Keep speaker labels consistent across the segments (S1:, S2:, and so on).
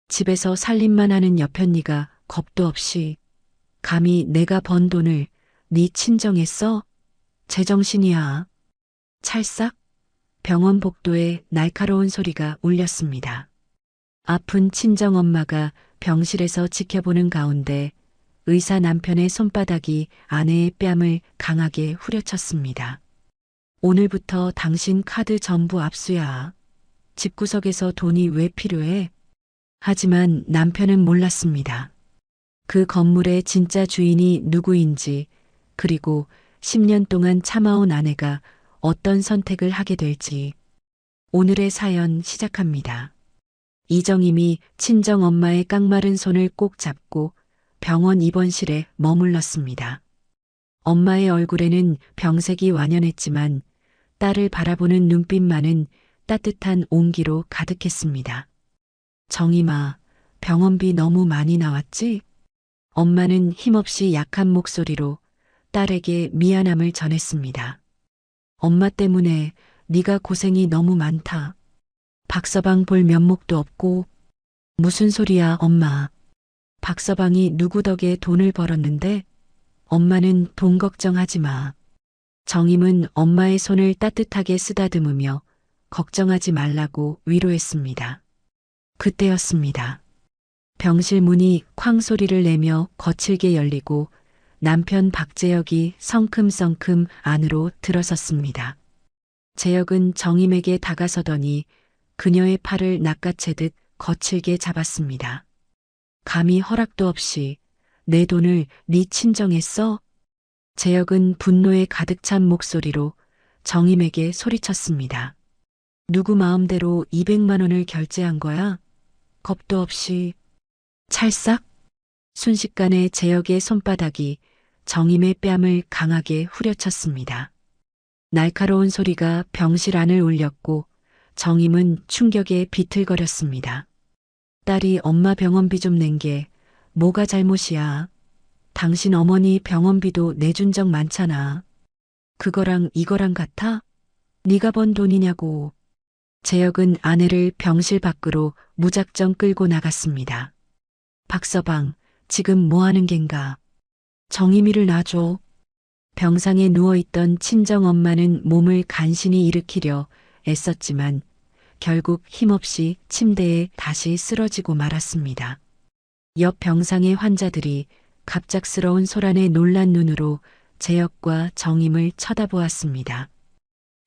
S1: 집에서 살림만 하는 여편네가 겁도 없이 감히 내가 번 돈을 네 친정에 써? 제정신이야. 찰싹 병원 복도에 날카로운 소리가 울렸습니다. 아픈 친정엄마가 병실에서 지켜보는 가운데 의사 남편의 손바닥이 아내의 뺨을 강하게 후려쳤습니다. 오늘부터 당신 카드 전부 압수야. 집구석에서 돈이 왜 필요해? 하지만 남편은 몰랐습니다. 그 건물의 진짜 주인이 누구인지, 그리고 10년 동안 참아온 아내가 어떤 선택을 하게 될지. 오늘의 사연 시작합니다. 이정임이 친정 엄마의 깡마른 손을 꼭 잡고 병원 입원실에 머물렀습니다. 엄마의 얼굴에는 병색이 완연했지만 딸을 바라보는 눈빛만은 따뜻한 온기로 가득했습니다. 정임아, 병원비 너무 많이 나왔지? 엄마는 힘없이 약한 목소리로 딸에게 미안함을 전했습니다. 엄마 때문에 네가 고생이 너무 많다. 박서방 볼 면목도 없고. 무슨 소리야, 엄마. 박서방이 누구 덕에 돈을 벌었는데? 엄마는 돈 걱정하지 마. 정임은 엄마의 손을 따뜻하게 쓰다듬으며 걱정하지 말라고 위로했습니다. 그때였습니다. 병실 문이 쾅 소리를 내며 거칠게 열리고 남편 박재혁이 성큼성큼 안으로 들어섰습니다. 재혁은 정임에게 다가서더니 그녀의 팔을 낚아채듯 거칠게 잡았습니다. 감히 허락도 없이 내 돈을 네 친정에 써? 재혁은 분노에 가득 찬 목소리로 정임에게 소리쳤습니다. 누구 마음대로 200만 원을 결제한 거야? 겁도 없이. 찰싹 순식간에 재혁의 손바닥이 정임의 뺨을 강하게 후려쳤습니다. 날카로운 소리가 병실 안을 울렸고 정임은 충격에 비틀거렸습니다. 딸이 엄마 병원비 좀 낸 게 뭐가 잘못이야. 당신 어머니 병원비도 내준 적 많잖아. 그거랑 이거랑 같아? 네가 번 돈이냐고. 재혁은 아내를 병실 밖으로 무작정 끌고 나갔습니다. 박서방, 지금 뭐 하는 겐가? 정임이를 놔줘. 병상에 누워있던 친정엄마는 몸을 간신히 일으키려 애썼지만 결국 힘없이 침대에 다시 쓰러지고 말았습니다. 옆 병상의 환자들이 갑작스러운 소란에 놀란 눈으로 재혁과 정임을 쳐다보았습니다.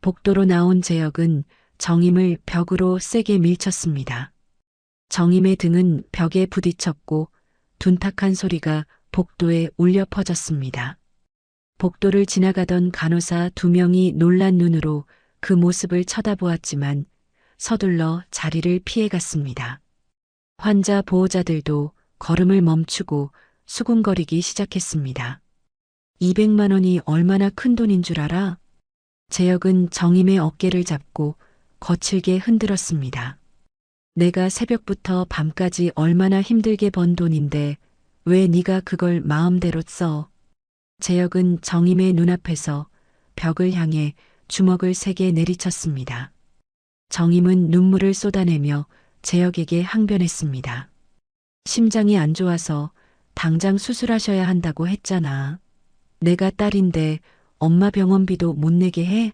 S1: 복도로 나온 재혁은 정임을 벽으로 세게 밀쳤습니다. 정임의 등은 벽에 부딪혔고 둔탁한 소리가 복도에 울려 퍼졌습니다. 복도를 지나가던 간호사 2명이 놀란 눈으로 그 모습을 쳐다보았지만 서둘러 자리를 피해갔습니다. 환자 보호자들도 걸음을 멈추고 수군거리기 시작했습니다. 200만 원이 얼마나 큰 돈인 줄 알아? 재혁은 정임의 어깨를 잡고 거칠게 흔들었습니다. 내가 새벽부터 밤까지 얼마나 힘들게 번 돈인데 왜 네가 그걸 마음대로 써? 재혁은 정임의 눈앞에서 벽을 향해 주먹을 세게 내리쳤습니다. 정임은 눈물을 쏟아내며 재혁에게 항변했습니다. 심장이 안 좋아서 당장 수술하셔야 한다고 했잖아. 내가 딸인데 엄마 병원비도 못 내게 해?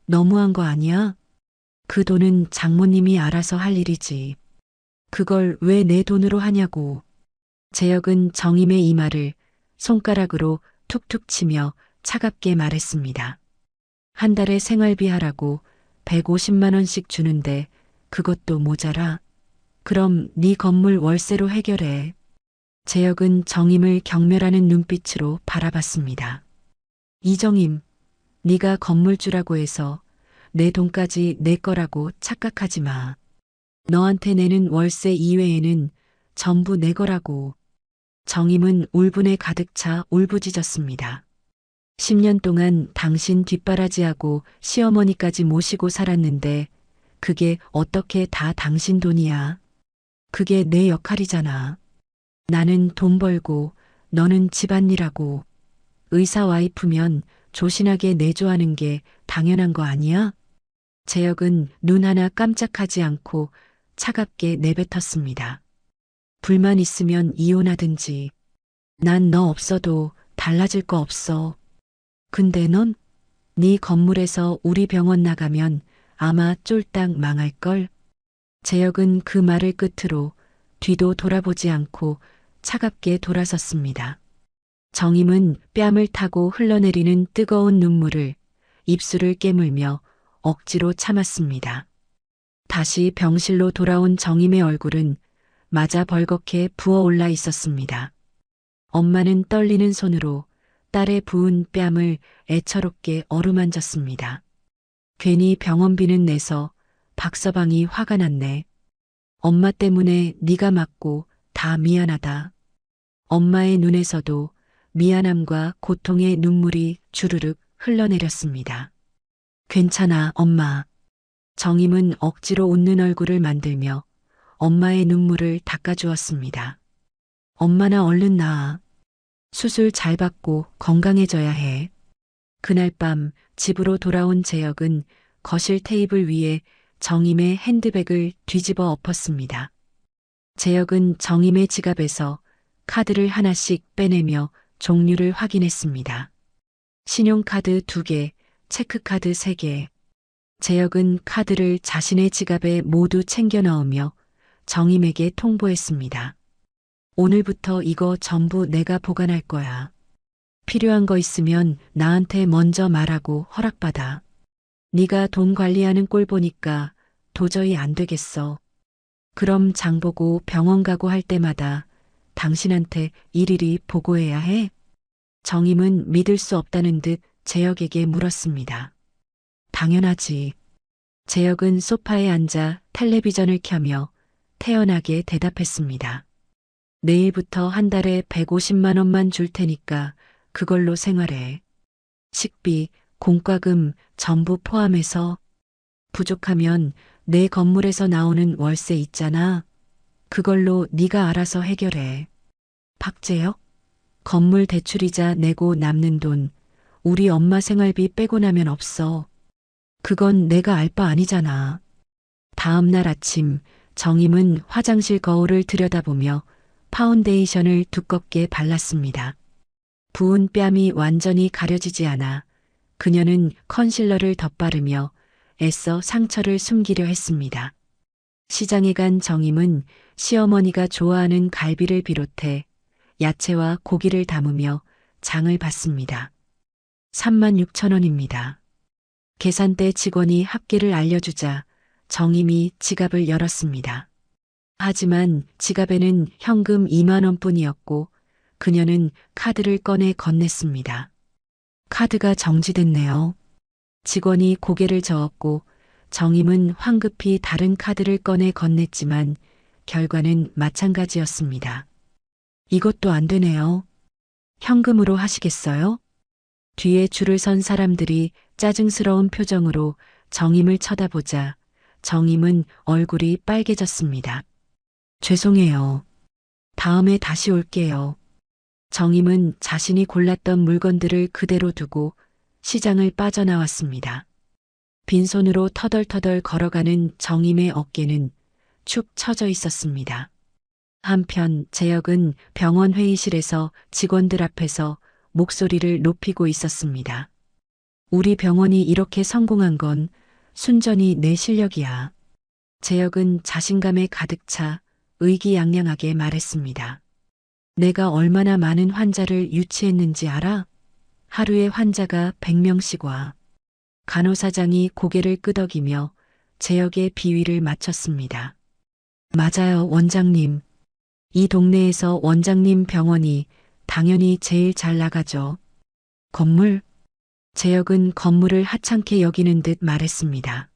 S1: 너무한 거 아니야? 그 돈은 장모님이 알아서 할 일이지. 그걸 왜 내 돈으로 하냐고. 재혁은 정임의 이마를 손가락으로 툭툭 치며 차갑게 말했습니다. 한 달에 생활비 하라고 150만 원씩 주는데 그것도 모자라. 그럼 네 건물 월세로 해결해. 재혁은 정임을 경멸하는 눈빛으로 바라봤습니다. 이정임, 네가 건물주라고 해서 내 돈까지 내 거라고 착각하지 마. 너한테 내는 월세 이외에는 전부 내 거라고. 정임은 울분에 가득 차 울부짖었습니다. 10년 동안 당신 뒷바라지하고 시어머니까지 모시고 살았는데 그게 어떻게 다 당신 돈이야. 그게 내 역할이잖아. 나는 돈 벌고 너는 집안일하고. 의사 와이프면 조신하게 내조하는 게 당연한 거 아니야? 재혁은 눈 하나 깜짝하지 않고 차갑게 내뱉었습니다. 불만 있으면 이혼하든지. 난 너 없어도 달라질 거 없어. 근데 넌? 네 건물에서 우리 병원 나가면 아마 쫄딱 망할걸. 재혁은 그 말을 끝으로 뒤도 돌아보지 않고 차갑게 돌아섰습니다. 정임은 뺨을 타고 흘러내리는 뜨거운 눈물을 입술을 깨물며 억지로 참았습니다. 다시 병실로 돌아온 정임의 얼굴은 맞아 벌겋게 부어올라 있었습니다. 엄마는 떨리는 손으로 딸의 부은 뺨을 애처롭게 어루만졌습니다. 괜히 병원비는 내서 박서방이 화가 났네. 엄마 때문에 네가 맞고 다 미안하다. 엄마의 눈에서도 미안함과 고통의 눈물이 주르륵 흘러내렸습니다. 괜찮아, 엄마. 정임은 억지로 웃는 얼굴을 만들며 엄마의 눈물을 닦아주었습니다. 엄마나 얼른 나아. 수술 잘 받고 건강해져야 해. 그날 밤 집으로 돌아온 재혁은 거실 테이블 위에 정임의 핸드백을 뒤집어 엎었습니다. 재혁은 정임의 지갑에서 카드를 하나씩 빼내며 종류를 확인했습니다. 신용카드 2개, 체크카드 3개. 재혁은 카드를 자신의 지갑에 모두 챙겨 넣으며 정임에게 통보했습니다. 오늘부터 이거 전부 내가 보관할 거야. 필요한 거 있으면 나한테 먼저 말하고 허락받아. 네가 돈 관리하는 꼴 보니까 도저히 안 되겠어. 그럼 장 보고 병원 가고 할 때마다 당신한테 일일이 보고해야 해? 정임은 믿을 수 없다는 듯 재혁에게 물었습니다. 당연하지. 재혁은 소파에 앉아 텔레비전을 켜며 태연하게 대답했습니다. 내일부터 한 달에 150만 원만 줄 테니까 그걸로 생활해. 식비, 공과금 전부 포함해서. 부족하면 내 건물에서 나오는 월세 있잖아. 그걸로 네가 알아서 해결해. 박재혁? 건물 대출이자 내고 남는 돈, 우리 엄마 생활비 빼고 나면 없어. 그건 내가 알 바 아니잖아. 다음 날 아침 정임은 화장실 거울을 들여다보며 파운데이션을 두껍게 발랐습니다. 부은 뺨이 완전히 가려지지 않아 그녀는 컨실러를 덧바르며 애써 상처를 숨기려 했습니다. 시장에 간 정임은 시어머니가 좋아하는 갈비를 비롯해 야채와 고기를 담으며 장을 봤습니다. 36,000원입니다. 계산대 직원이 합계를 알려주자 정임이 지갑을 열었습니다. 하지만 지갑에는 현금 2만 원뿐이었고 그녀는 카드를 꺼내 건넸습니다. 카드가 정지됐네요. 직원이 고개를 저었고 정임은 황급히 다른 카드를 꺼내 건넸지만 결과는 마찬가지였습니다. 이것도 안 되네요. 현금으로 하시겠어요? 뒤에 줄을 선 사람들이 짜증스러운 표정으로 정임을 쳐다보자 정임은 얼굴이 빨개졌습니다. 죄송해요. 다음에 다시 올게요. 정임은 자신이 골랐던 물건들을 그대로 두고 시장을 빠져나왔습니다. 빈손으로 터덜터덜 걸어가는 정임의 어깨는 축 처져 있었습니다. 한편 재혁은 병원 회의실에서 직원들 앞에서 목소리를 높이고 있었습니다. 우리 병원이 이렇게 성공한 건 순전히 내 실력이야. 재혁은 자신감에 가득 차 의기양양하게 말했습니다. 내가 얼마나 많은 환자를 유치했는지 알아? 하루에 환자가 100명씩 와. 간호사장이 고개를 끄덕이며 재혁의 비위를 맞췄습니다. 맞아요, 원장님. 이 동네에서 원장님 병원이 당연히 제일 잘 나가죠. 건물? 재혁은 건물을 하찮게 여기는 듯 말했습니다.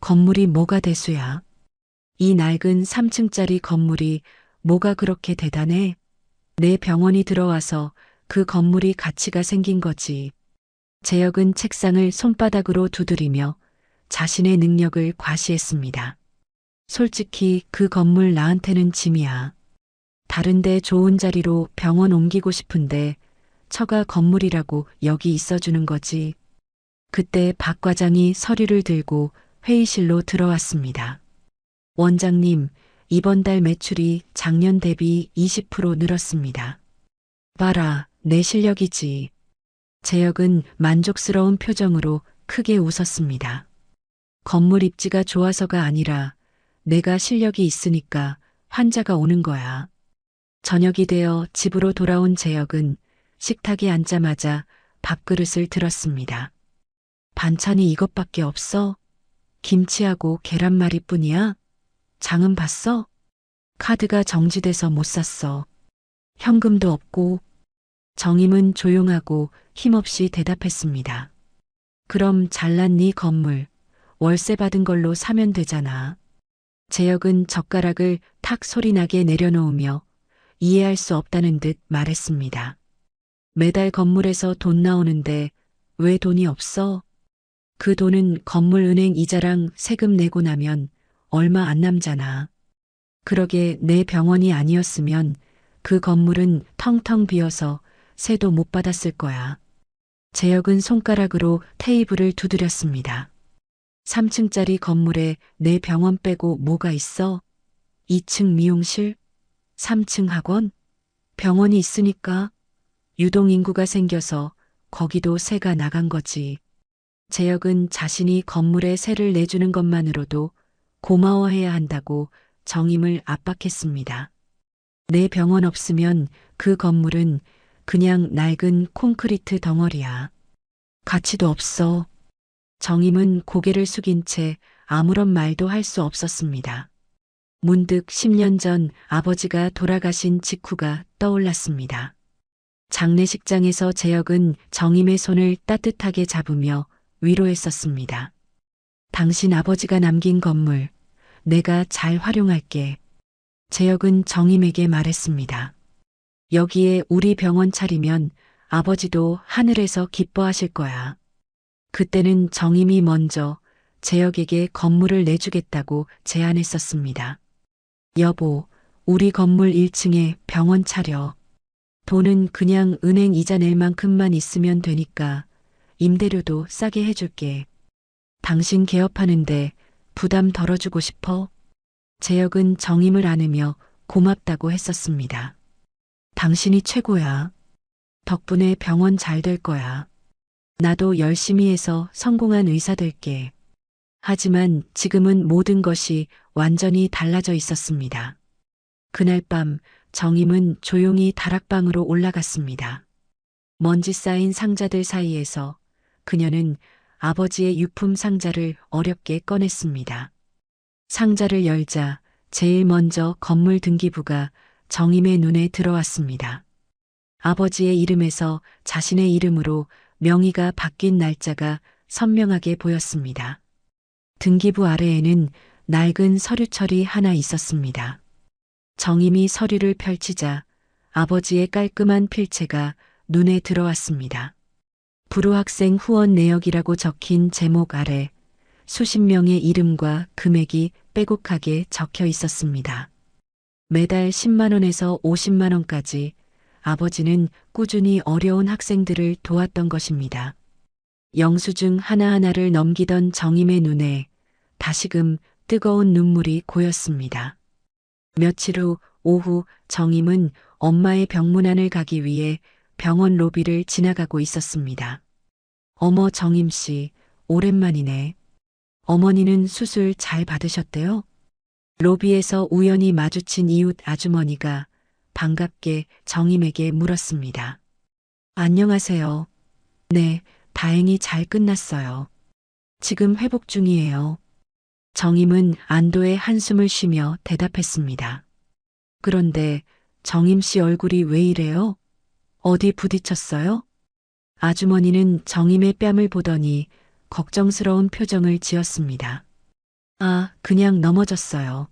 S1: 건물이 뭐가 대수야? 이 낡은 3층짜리 건물이 뭐가 그렇게 대단해? 내 병원이 들어와서 그 건물이 가치가 생긴 거지. 재혁은 책상을 손바닥으로 두드리며 자신의 능력을 과시했습니다. 솔직히 그 건물 나한테는 짐이야. 다른데 좋은 자리로 병원 옮기고 싶은데 처가 건물이라고 여기 있어주는 거지. 그때 박 과장이 서류를 들고 회의실로 들어왔습니다. 원장님, 이번 달 매출이 작년 대비 20% 늘었습니다. 봐라, 내 실력이지. 재혁은 만족스러운 표정으로 크게 웃었습니다. 건물 입지가 좋아서가 아니라 내가 실력이 있으니까 환자가 오는 거야. 저녁이 되어 집으로 돌아온 재혁은 식탁에 앉자마자 밥그릇을 들었습니다. 반찬이 이것밖에 없어? 김치하고 계란말이뿐이야? 장은 봤어? 카드가 정지돼서 못 샀어. 현금도 없고. 정임은 조용하고 힘없이 대답했습니다. 그럼 잘난 네 건물 월세 받은 걸로 사면 되잖아. 재혁은 젓가락을 탁 소리나게 내려놓으며 이해할 수 없다는 듯 말했습니다. 매달 건물에서 돈 나오는데 왜 돈이 없어? 그 돈은 건물 은행 이자랑 세금 내고 나면 얼마 안 남잖아. 그러게 내 병원이 아니었으면 그 건물은 텅텅 비어서 세도 못 받았을 거야. 재혁은 손가락으로 테이블을 두드렸습니다. 3층짜리 건물에 내 병원 빼고 뭐가 있어? 2층 미용실? 3층 학원? 병원이 있으니까 유동인구가 생겨서 거기도 세가 나간 거지. 재혁은 자신이 건물에 세를 내주는 것만으로도 고마워해야 한다고 정임을 압박했습니다. 내 병원 없으면 그 건물은 그냥 낡은 콘크리트 덩어리야. 가치도 없어. 정임은 고개를 숙인 채 아무런 말도 할 수 없었습니다. 문득 10년 전 아버지가 돌아가신 직후가 떠올랐습니다. 장례식장에서 재혁은 정임의 손을 따뜻하게 잡으며 위로했었습니다. 당신 아버지가 남긴 건물, 내가 잘 활용할게. 재혁은 정임에게 말했습니다. 여기에 우리 병원 차리면 아버지도 하늘에서 기뻐하실 거야. 그때는 정임이 먼저 재혁에게 건물을 내주겠다고 제안했었습니다. 여보, 우리 건물 1층에 병원 차려. 돈은 그냥 은행 이자 낼 만큼만 있으면 되니까 임대료도 싸게 해줄게. 당신 개업하는데 부담 덜어주고 싶어? 재혁은 정임을 안으며 고맙다고 했었습니다. 당신이 최고야. 덕분에 병원 잘 될 거야. 나도 열심히 해서 성공한 의사 될게. 하지만 지금은 모든 것이 완전히 달라져 있었습니다. 그날 밤 정임은 조용히 다락방으로 올라갔습니다. 먼지 쌓인 상자들 사이에서 그녀는 아버지의 유품 상자를 어렵게 꺼냈습니다. 상자를 열자 제일 먼저 건물 등기부가 정임의 눈에 들어왔습니다. 아버지의 이름에서 자신의 이름으로 명의가 바뀐 날짜가 선명하게 보였습니다. 등기부 아래에는 낡은 서류철이 하나 있었습니다. 정임이 서류를 펼치자 아버지의 깔끔한 필체가 눈에 들어왔습니다. 불우학생 후원 내역이라고 적힌 제목 아래 수십 명의 이름과 금액이 빼곡하게 적혀 있었습니다. 매달 10만 원에서 50만 원까지 아버지는 꾸준히 어려운 학생들을 도왔던 것입니다. 영수증 하나하나를 넘기던 정임의 눈에 다시금 뜨거운 눈물이 고였습니다. 며칠 후 오후 정임은 엄마의 병문안을 가기 위해 병원 로비를 지나가고 있었습니다. 어머 정임 씨, 오랜만이네. 어머니는 수술 잘 받으셨대요? 로비에서 우연히 마주친 이웃 아주머니가 반갑게 정임에게 물었습니다. 안녕하세요. 네, 다행히 잘 끝났어요. 지금 회복 중이에요. 정임은 안도의 한숨을 쉬며 대답했습니다. 그런데 정임 씨 얼굴이 왜 이래요? 어디 부딪혔어요? 아주머니는 정임의 뺨을 보더니 걱정스러운 표정을 지었습니다. 아, 그냥 넘어졌어요.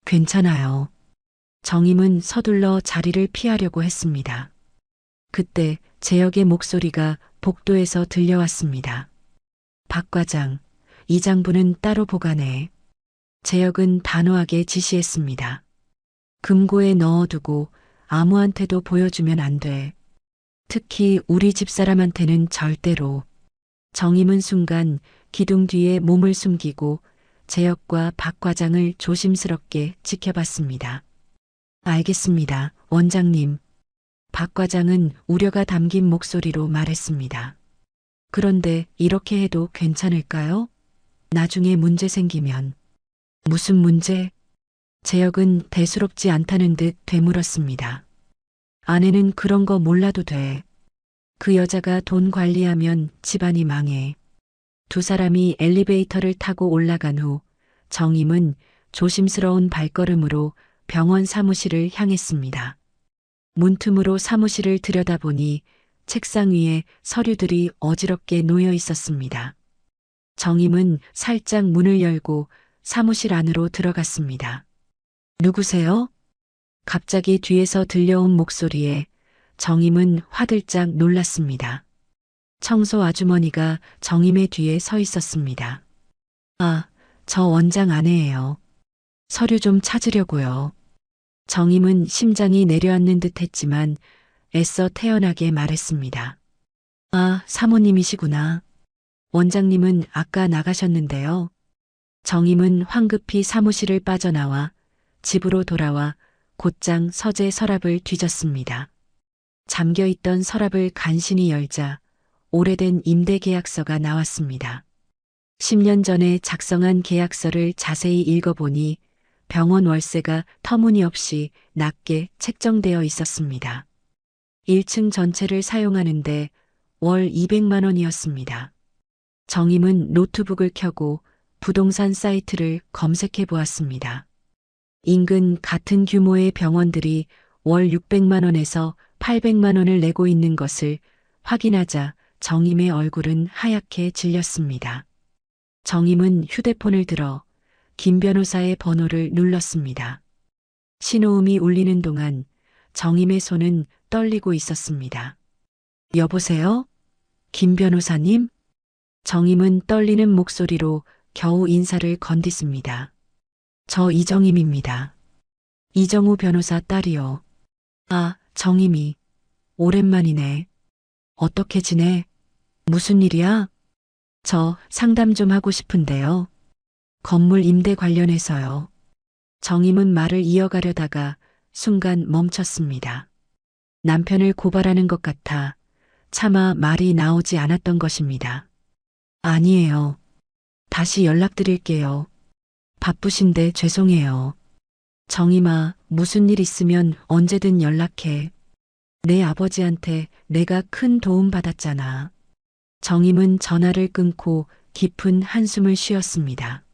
S1: 괜찮아요. 정임은 서둘러 자리를 피하려고 했습니다. 그때 재혁의 목소리가 복도에서 들려왔습니다. 박 과장, 이 장부는 따로 보관해. 재혁은 단호하게 지시했습니다. 금고에 넣어두고 아무한테도 보여주면 안 돼. 특히 우리 집사람한테는 절대로. 정임은 순간 기둥 뒤에 몸을 숨기고 재혁과 박 과장을 조심스럽게 지켜봤습니다. 알겠습니다, 원장님. 박 과장은 우려가 담긴 목소리로 말했습니다. 그런데 이렇게 해도 괜찮을까요? 나중에 문제 생기면. 무슨 문제? 재혁은 대수롭지 않다는 듯 되물었습니다. 아내는 그런 거 몰라도 돼. 그 여자가 돈 관리하면 집안이 망해. 두 사람이 엘리베이터를 타고 올라간 후 정임은 조심스러운 발걸음으로 병원 사무실을 향했습니다. 문틈으로 사무실을 들여다보니 책상 위에 서류들이 어지럽게 놓여 있었습니다. 정임은 살짝 문을 열고 사무실 안으로 들어갔습니다. 누구세요? 갑자기 뒤에서 들려온 목소리에 정임은 화들짝 놀랐습니다. 청소 아주머니가 정임의 뒤에 서 있었습니다. 아, 저 원장 아내예요. 서류 좀 찾으려고요. 정임은 심장이 내려앉는 듯 했지만 애써 태연하게 말했습니다. 아, 사모님이시구나. 원장님은 아까 나가셨는데요. 정임은 황급히 사무실을 빠져나와 집으로 돌아와 곧장 서재 서랍을 뒤졌습니다. 잠겨있던 서랍을 간신히 열자 오래된 임대 계약서가 나왔습니다. 10년 전에 작성한 계약서를 자세히 읽어보니 병원 월세가 터무니없이 낮게 책정되어 있었습니다. 1층 전체를 사용하는데 월 200만 원이었습니다. 정임은 노트북을 켜고 부동산 사이트를 검색해 보았습니다. 인근 같은 규모의 병원들이 월 600만 원에서 800만 원을 내고 있는 것을 확인하자 정임의 얼굴은 하얗게 질렸습니다. 정임은 휴대폰을 들어 김 변호사의 번호를 눌렀습니다. 신호음이 울리는 동안 정임의 손은 떨리고 있었습니다. 여보세요? 김 변호사님? 정임은 떨리는 목소리로 겨우 인사를 건넸습니다. 저 이정임입니다. 이정우 변호사 딸이요. 아, 정임이. 오랜만이네. 어떻게 지내? 무슨 일이야? 저 상담 좀 하고 싶은데요. 건물 임대 관련해서요. 정임은 말을 이어가려다가 순간 멈췄습니다. 남편을 고발하는 것 같아 차마 말이 나오지 않았던 것입니다. 아니에요. 다시 연락드릴게요. 바쁘신데 죄송해요. 정임아, 무슨 일 있으면 언제든 연락해. 내 아버지한테 내가 큰 도움 받았잖아. 정임은 전화를 끊고 깊은 한숨을 쉬었습니다.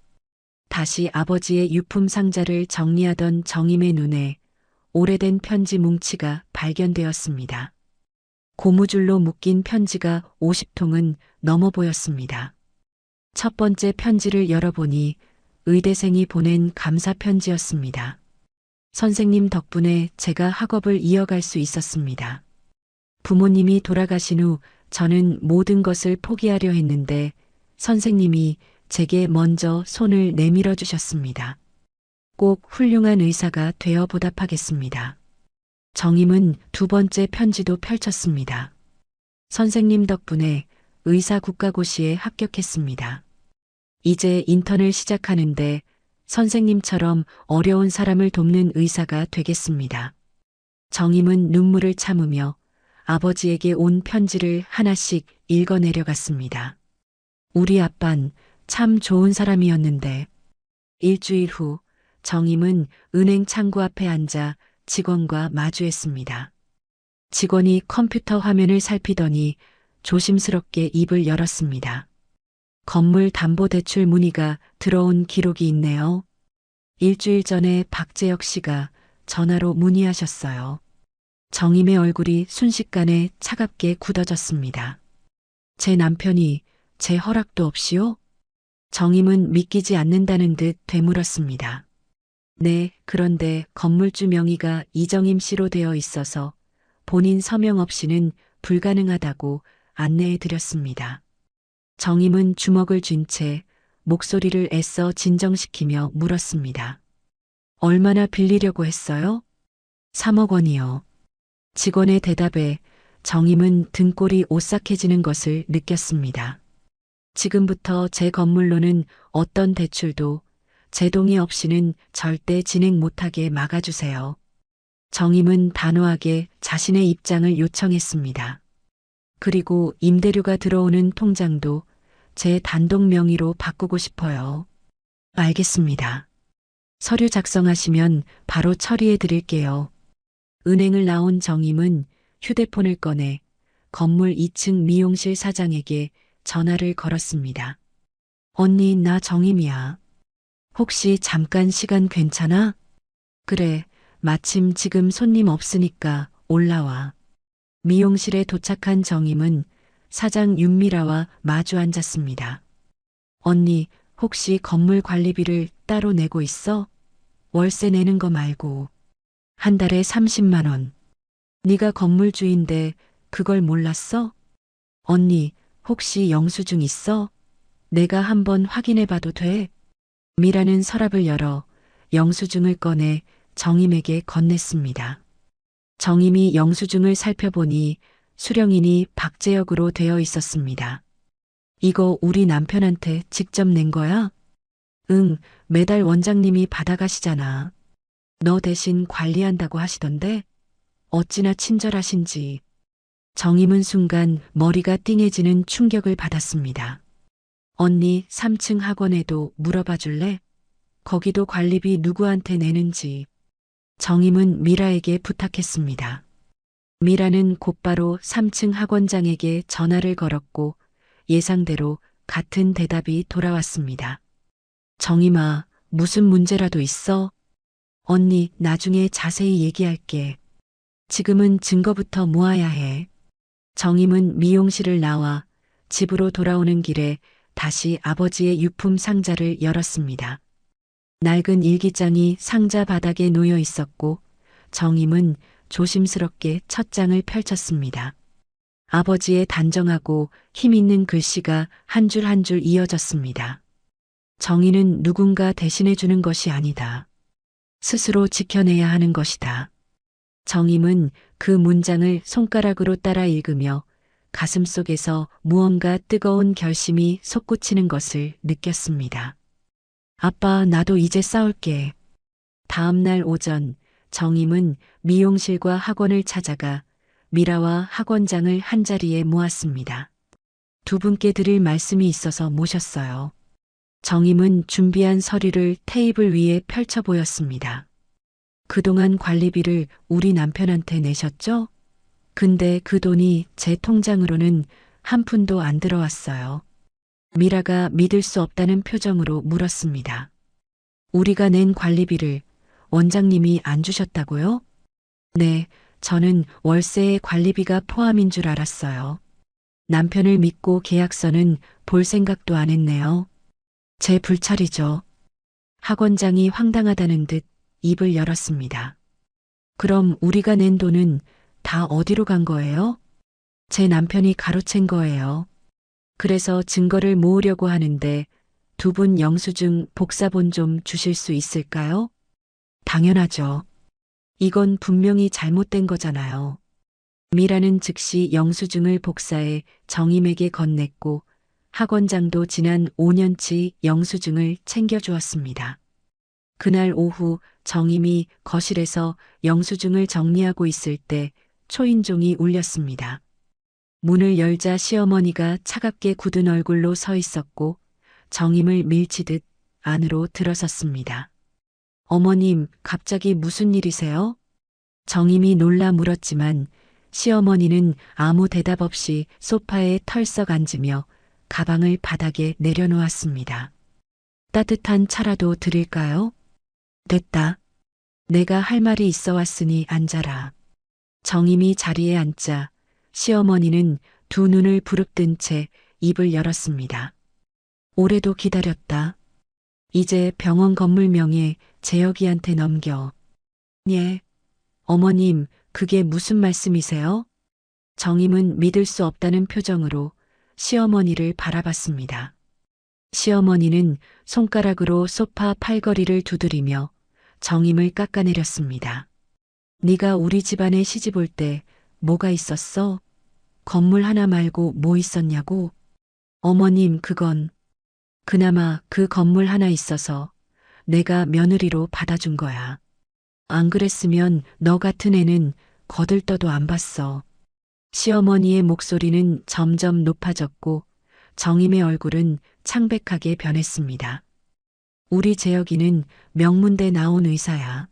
S1: 다시 아버지의 유품 상자를 정리하던 정임의 눈에 오래된 편지 뭉치가 발견되었습니다. 고무줄로 묶인 편지가 50통은 넘어 보였습니다. 첫 번째 편지를 열어보니 의대생이 보낸 감사 편지였습니다. 선생님 덕분에 제가 학업을 이어갈 수 있었습니다. 부모님이 돌아가신 후 저는 모든 것을 포기하려 했는데 선생님이 제게 먼저 손을 내밀어 주셨습니다. 꼭 훌륭한 의사가 되어 보답하겠습니다. 정임은 두 번째 편지도 펼쳤습니다. 선생님 덕분에 의사 국가고시에 합격했습니다. 이제 인턴을 시작하는데 선생님처럼 어려운 사람을 돕는 의사가 되겠습니다. 정임은 눈물을 참으며 아버지에게 온 편지를 하나씩 읽어내려갔습니다. 우리 아빤 참 좋은 사람이었는데. 일주일 후 정임은 은행 창구 앞에 앉아 직원과 마주했습니다. 직원이 컴퓨터 화면을 살피더니 조심스럽게 입을 열었습니다. 건물 담보대출 문의가 들어온 기록이 있네요. 일주일 전에 박재혁 씨가 전화로 문의하셨어요. 정임의 얼굴이 순식간에 차갑게 굳어졌습니다. 제 남편이 제 허락도 없이요? 정임은 믿기지 않는다는 듯 되물었습니다. 네, 그런데 건물주 명의가 이정임 씨로 되어 있어서 본인 서명 없이는 불가능하다고 안내해 드렸습니다. 정임은 주먹을 쥔 채 목소리를 애써 진정시키며 물었습니다. 얼마나 빌리려고 했어요? 3억 원이요. 직원의 대답에 정임은 등골이 오싹해지는 것을 느꼈습니다. 지금부터 제 건물로는 어떤 대출도 제 동의 없이는 절대 진행 못하게 막아주세요. 정임은 단호하게 자신의 입장을 요청했습니다. 그리고 임대료가 들어오는 통장도 제 단독 명의로 바꾸고 싶어요. 알겠습니다. 서류 작성하시면 바로 처리해 드릴게요. 은행을 나온 정임은 휴대폰을 꺼내 건물 2층 미용실 사장에게 전화를 걸었습니다. 언니, 나 정임이야. 혹시 잠깐 시간 괜찮아? 그래, 마침 지금 손님 없으니까 올라와. 미용실에 도착한 정임은 사장 윤미라와 마주 앉았습니다. 언니, 혹시 건물 관리비를 따로 내고 있어? 월세 내는 거 말고. 한 달에 30만 원. 네가 건물주인데 그걸 몰랐어? 언니, 혹시 영수증 있어? 내가 한번 확인해 봐도 돼? 미라는 서랍을 열어 영수증을 꺼내 정임에게 건넸습니다. 정임이 영수증을 살펴보니 수령인이 박재혁으로 되어 있었습니다. 이거 우리 남편한테 직접 낸 거야? 응, 매달 원장님이 받아가시잖아. 너 대신 관리한다고 하시던데? 어찌나 친절하신지. 정임은 순간 머리가 띵해지는 충격을 받았습니다. 언니, 3층 학원에도 물어봐 줄래? 거기도 관리비 누구한테 내는지. 정임은 미라에게 부탁했습니다. 미라는 곧바로 3층 학원장에게 전화를 걸었고 예상대로 같은 대답이 돌아왔습니다. 정임아, 무슨 문제라도 있어? 언니, 나중에 자세히 얘기할게. 지금은 증거부터 모아야 해. 정임은 미용실을 나와 집으로 돌아오는 길에 다시 아버지의 유품 상자를 열었습니다. 낡은 일기장이 상자 바닥에 놓여 있었고 정임은 조심스럽게 첫 장을 펼쳤습니다. 아버지의 단정하고 힘있는 글씨가 한 줄 한 줄 이어졌습니다. 정의는 누군가 대신해 주는 것이 아니다. 스스로 지켜내야 하는 것이다. 정임은 그 문장을 손가락으로 따라 읽으며 가슴속에서 무언가 뜨거운 결심이 솟구치는 것을 느꼈습니다. 아빠, 나도 이제 싸울게. 다음 날 오전 정임은 미용실과 학원을 찾아가 미라와 학원장을 한자리에 모았습니다. 두 분께 드릴 말씀이 있어서 모셨어요. 정임은 준비한 서류를 테이블 위에 펼쳐 보였습니다. 그동안 관리비를 우리 남편한테 내셨죠? 근데 그 돈이 제 통장으로는 한 푼도 안 들어왔어요. 미라가 믿을 수 없다는 표정으로 물었습니다. 우리가 낸 관리비를 원장님이 안 주셨다고요? 네, 저는 월세에 관리비가 포함인 줄 알았어요. 남편을 믿고 계약서는 볼 생각도 안 했네요. 제 불찰이죠. 학원장이 황당하다는 듯 입을 열었습니다. 그럼 우리가 낸 돈은 다 어디로 간 거예요? 제 남편이 가로챈 거예요. 그래서 증거를 모으려고 하는데 두 분 영수증 복사본 좀 주실 수 있을까요? 당연하죠. 이건 분명히 잘못된 거잖아요. 미라는 즉시 영수증을 복사해 정임에게 건넸고 학원장도 지난 5년치 영수증을 챙겨주었습니다. 그날 오후 정임이 거실에서 영수증을 정리하고 있을 때 초인종이 울렸습니다. 문을 열자 시어머니가 차갑게 굳은 얼굴로 서 있었고 정임을 밀치듯 안으로 들어섰습니다. 어머님, 갑자기 무슨 일이세요? 정임이 놀라 물었지만 시어머니는 아무 대답 없이 소파에 털썩 앉으며 가방을 바닥에 내려놓았습니다. 따뜻한 차라도 드릴까요? 됐다. 내가 할 말이 있어 왔으니 앉아라. 정임이 자리에 앉자 시어머니는 두 눈을 부릅뜬 채 입을 열었습니다. 올해도 기다렸다. 이제 병원 건물 명예 재혁이한테 넘겨. 예. 어머님, 그게 무슨 말씀이세요? 정임은 믿을 수 없다는 표정으로 시어머니를 바라봤습니다. 시어머니는 손가락으로 소파 팔걸이를 두드리며 정임을 깎아내렸습니다. 네가 우리 집안에 시집 올 때 뭐가 있었어? 건물 하나 말고 뭐 있었냐고? 어머님, 그건 그나마 그 건물 하나 있어서 내가 며느리로 받아준 거야. 안 그랬으면 너 같은 애는 거들떠도 안 봤어. 시어머니의 목소리는 점점 높아졌고 정임의 얼굴은 창백하게 변했습니다. 우리 재혁이는 명문대 나온 의사야.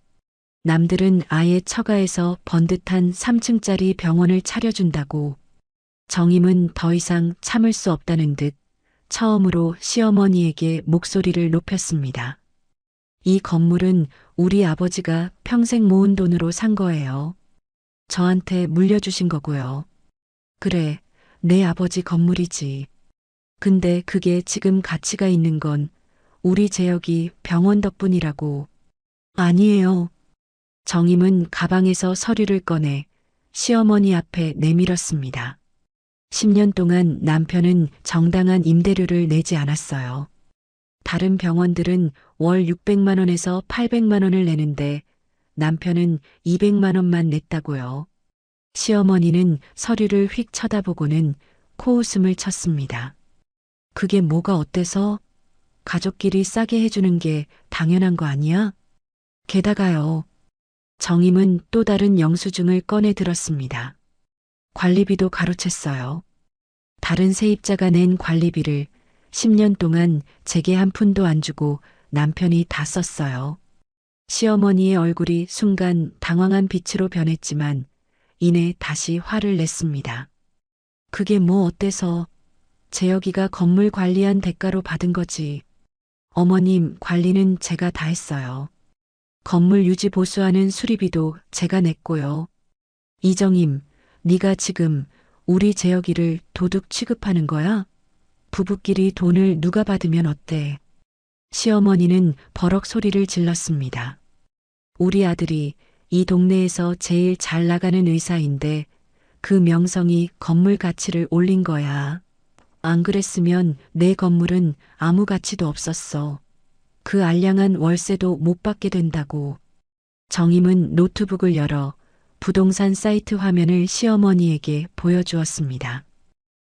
S1: 남들은 아예 처가에서 번듯한 3층짜리 병원을 차려준다고. 정임은 더 이상 참을 수 없다는 듯 처음으로 시어머니에게 목소리를 높였습니다. 이 건물은 우리 아버지가 평생 모은 돈으로 산 거예요. 저한테 물려주신 거고요. 그래, 내 아버지 건물이지. 근데 그게 지금 가치가 있는 건 우리 재혁이 병원 덕분이라고. 아니에요. 정임은 가방에서 서류를 꺼내 시어머니 앞에 내밀었습니다. 10년 동안 남편은 정당한 임대료를 내지 않았어요. 다른 병원들은 월 600만 원에서 800만 원을 내는데 남편은 200만 원만 냈다고요. 시어머니는 서류를 휙 쳐다보고는 코웃음을 쳤습니다. 그게 뭐가 어때서? 가족끼리 싸게 해주는 게 당연한 거 아니야? 게다가요. 정임은 또 다른 영수증을 꺼내 들었습니다. 관리비도 가로챘어요. 다른 세입자가 낸 관리비를 10년 동안 제게 한 푼도 안 주고 남편이 다 썼어요. 시어머니의 얼굴이 순간 당황한 빛으로 변했지만 이내 다시 화를 냈습니다. 그게 뭐 어때서? 재혁이가 건물 관리한 대가로 받은 거지. 어머님, 관리는 제가 다 했어요. 건물 유지 보수하는 수리비도 제가 냈고요. 이정임, 네가 지금 우리 재혁이를 도둑 취급하는 거야? 부부끼리 돈을 누가 받으면 어때? 시어머니는 버럭 소리를 질렀습니다. 우리 아들이 이 동네에서 제일 잘 나가는 의사인데 그 명성이 건물 가치를 올린 거야. 안 그랬으면 내 건물은 아무 가치도 없었어. 그 알량한 월세도 못 받게 된다고. 정임은 노트북을 열어 부동산 사이트 화면을 시어머니에게 보여주었습니다.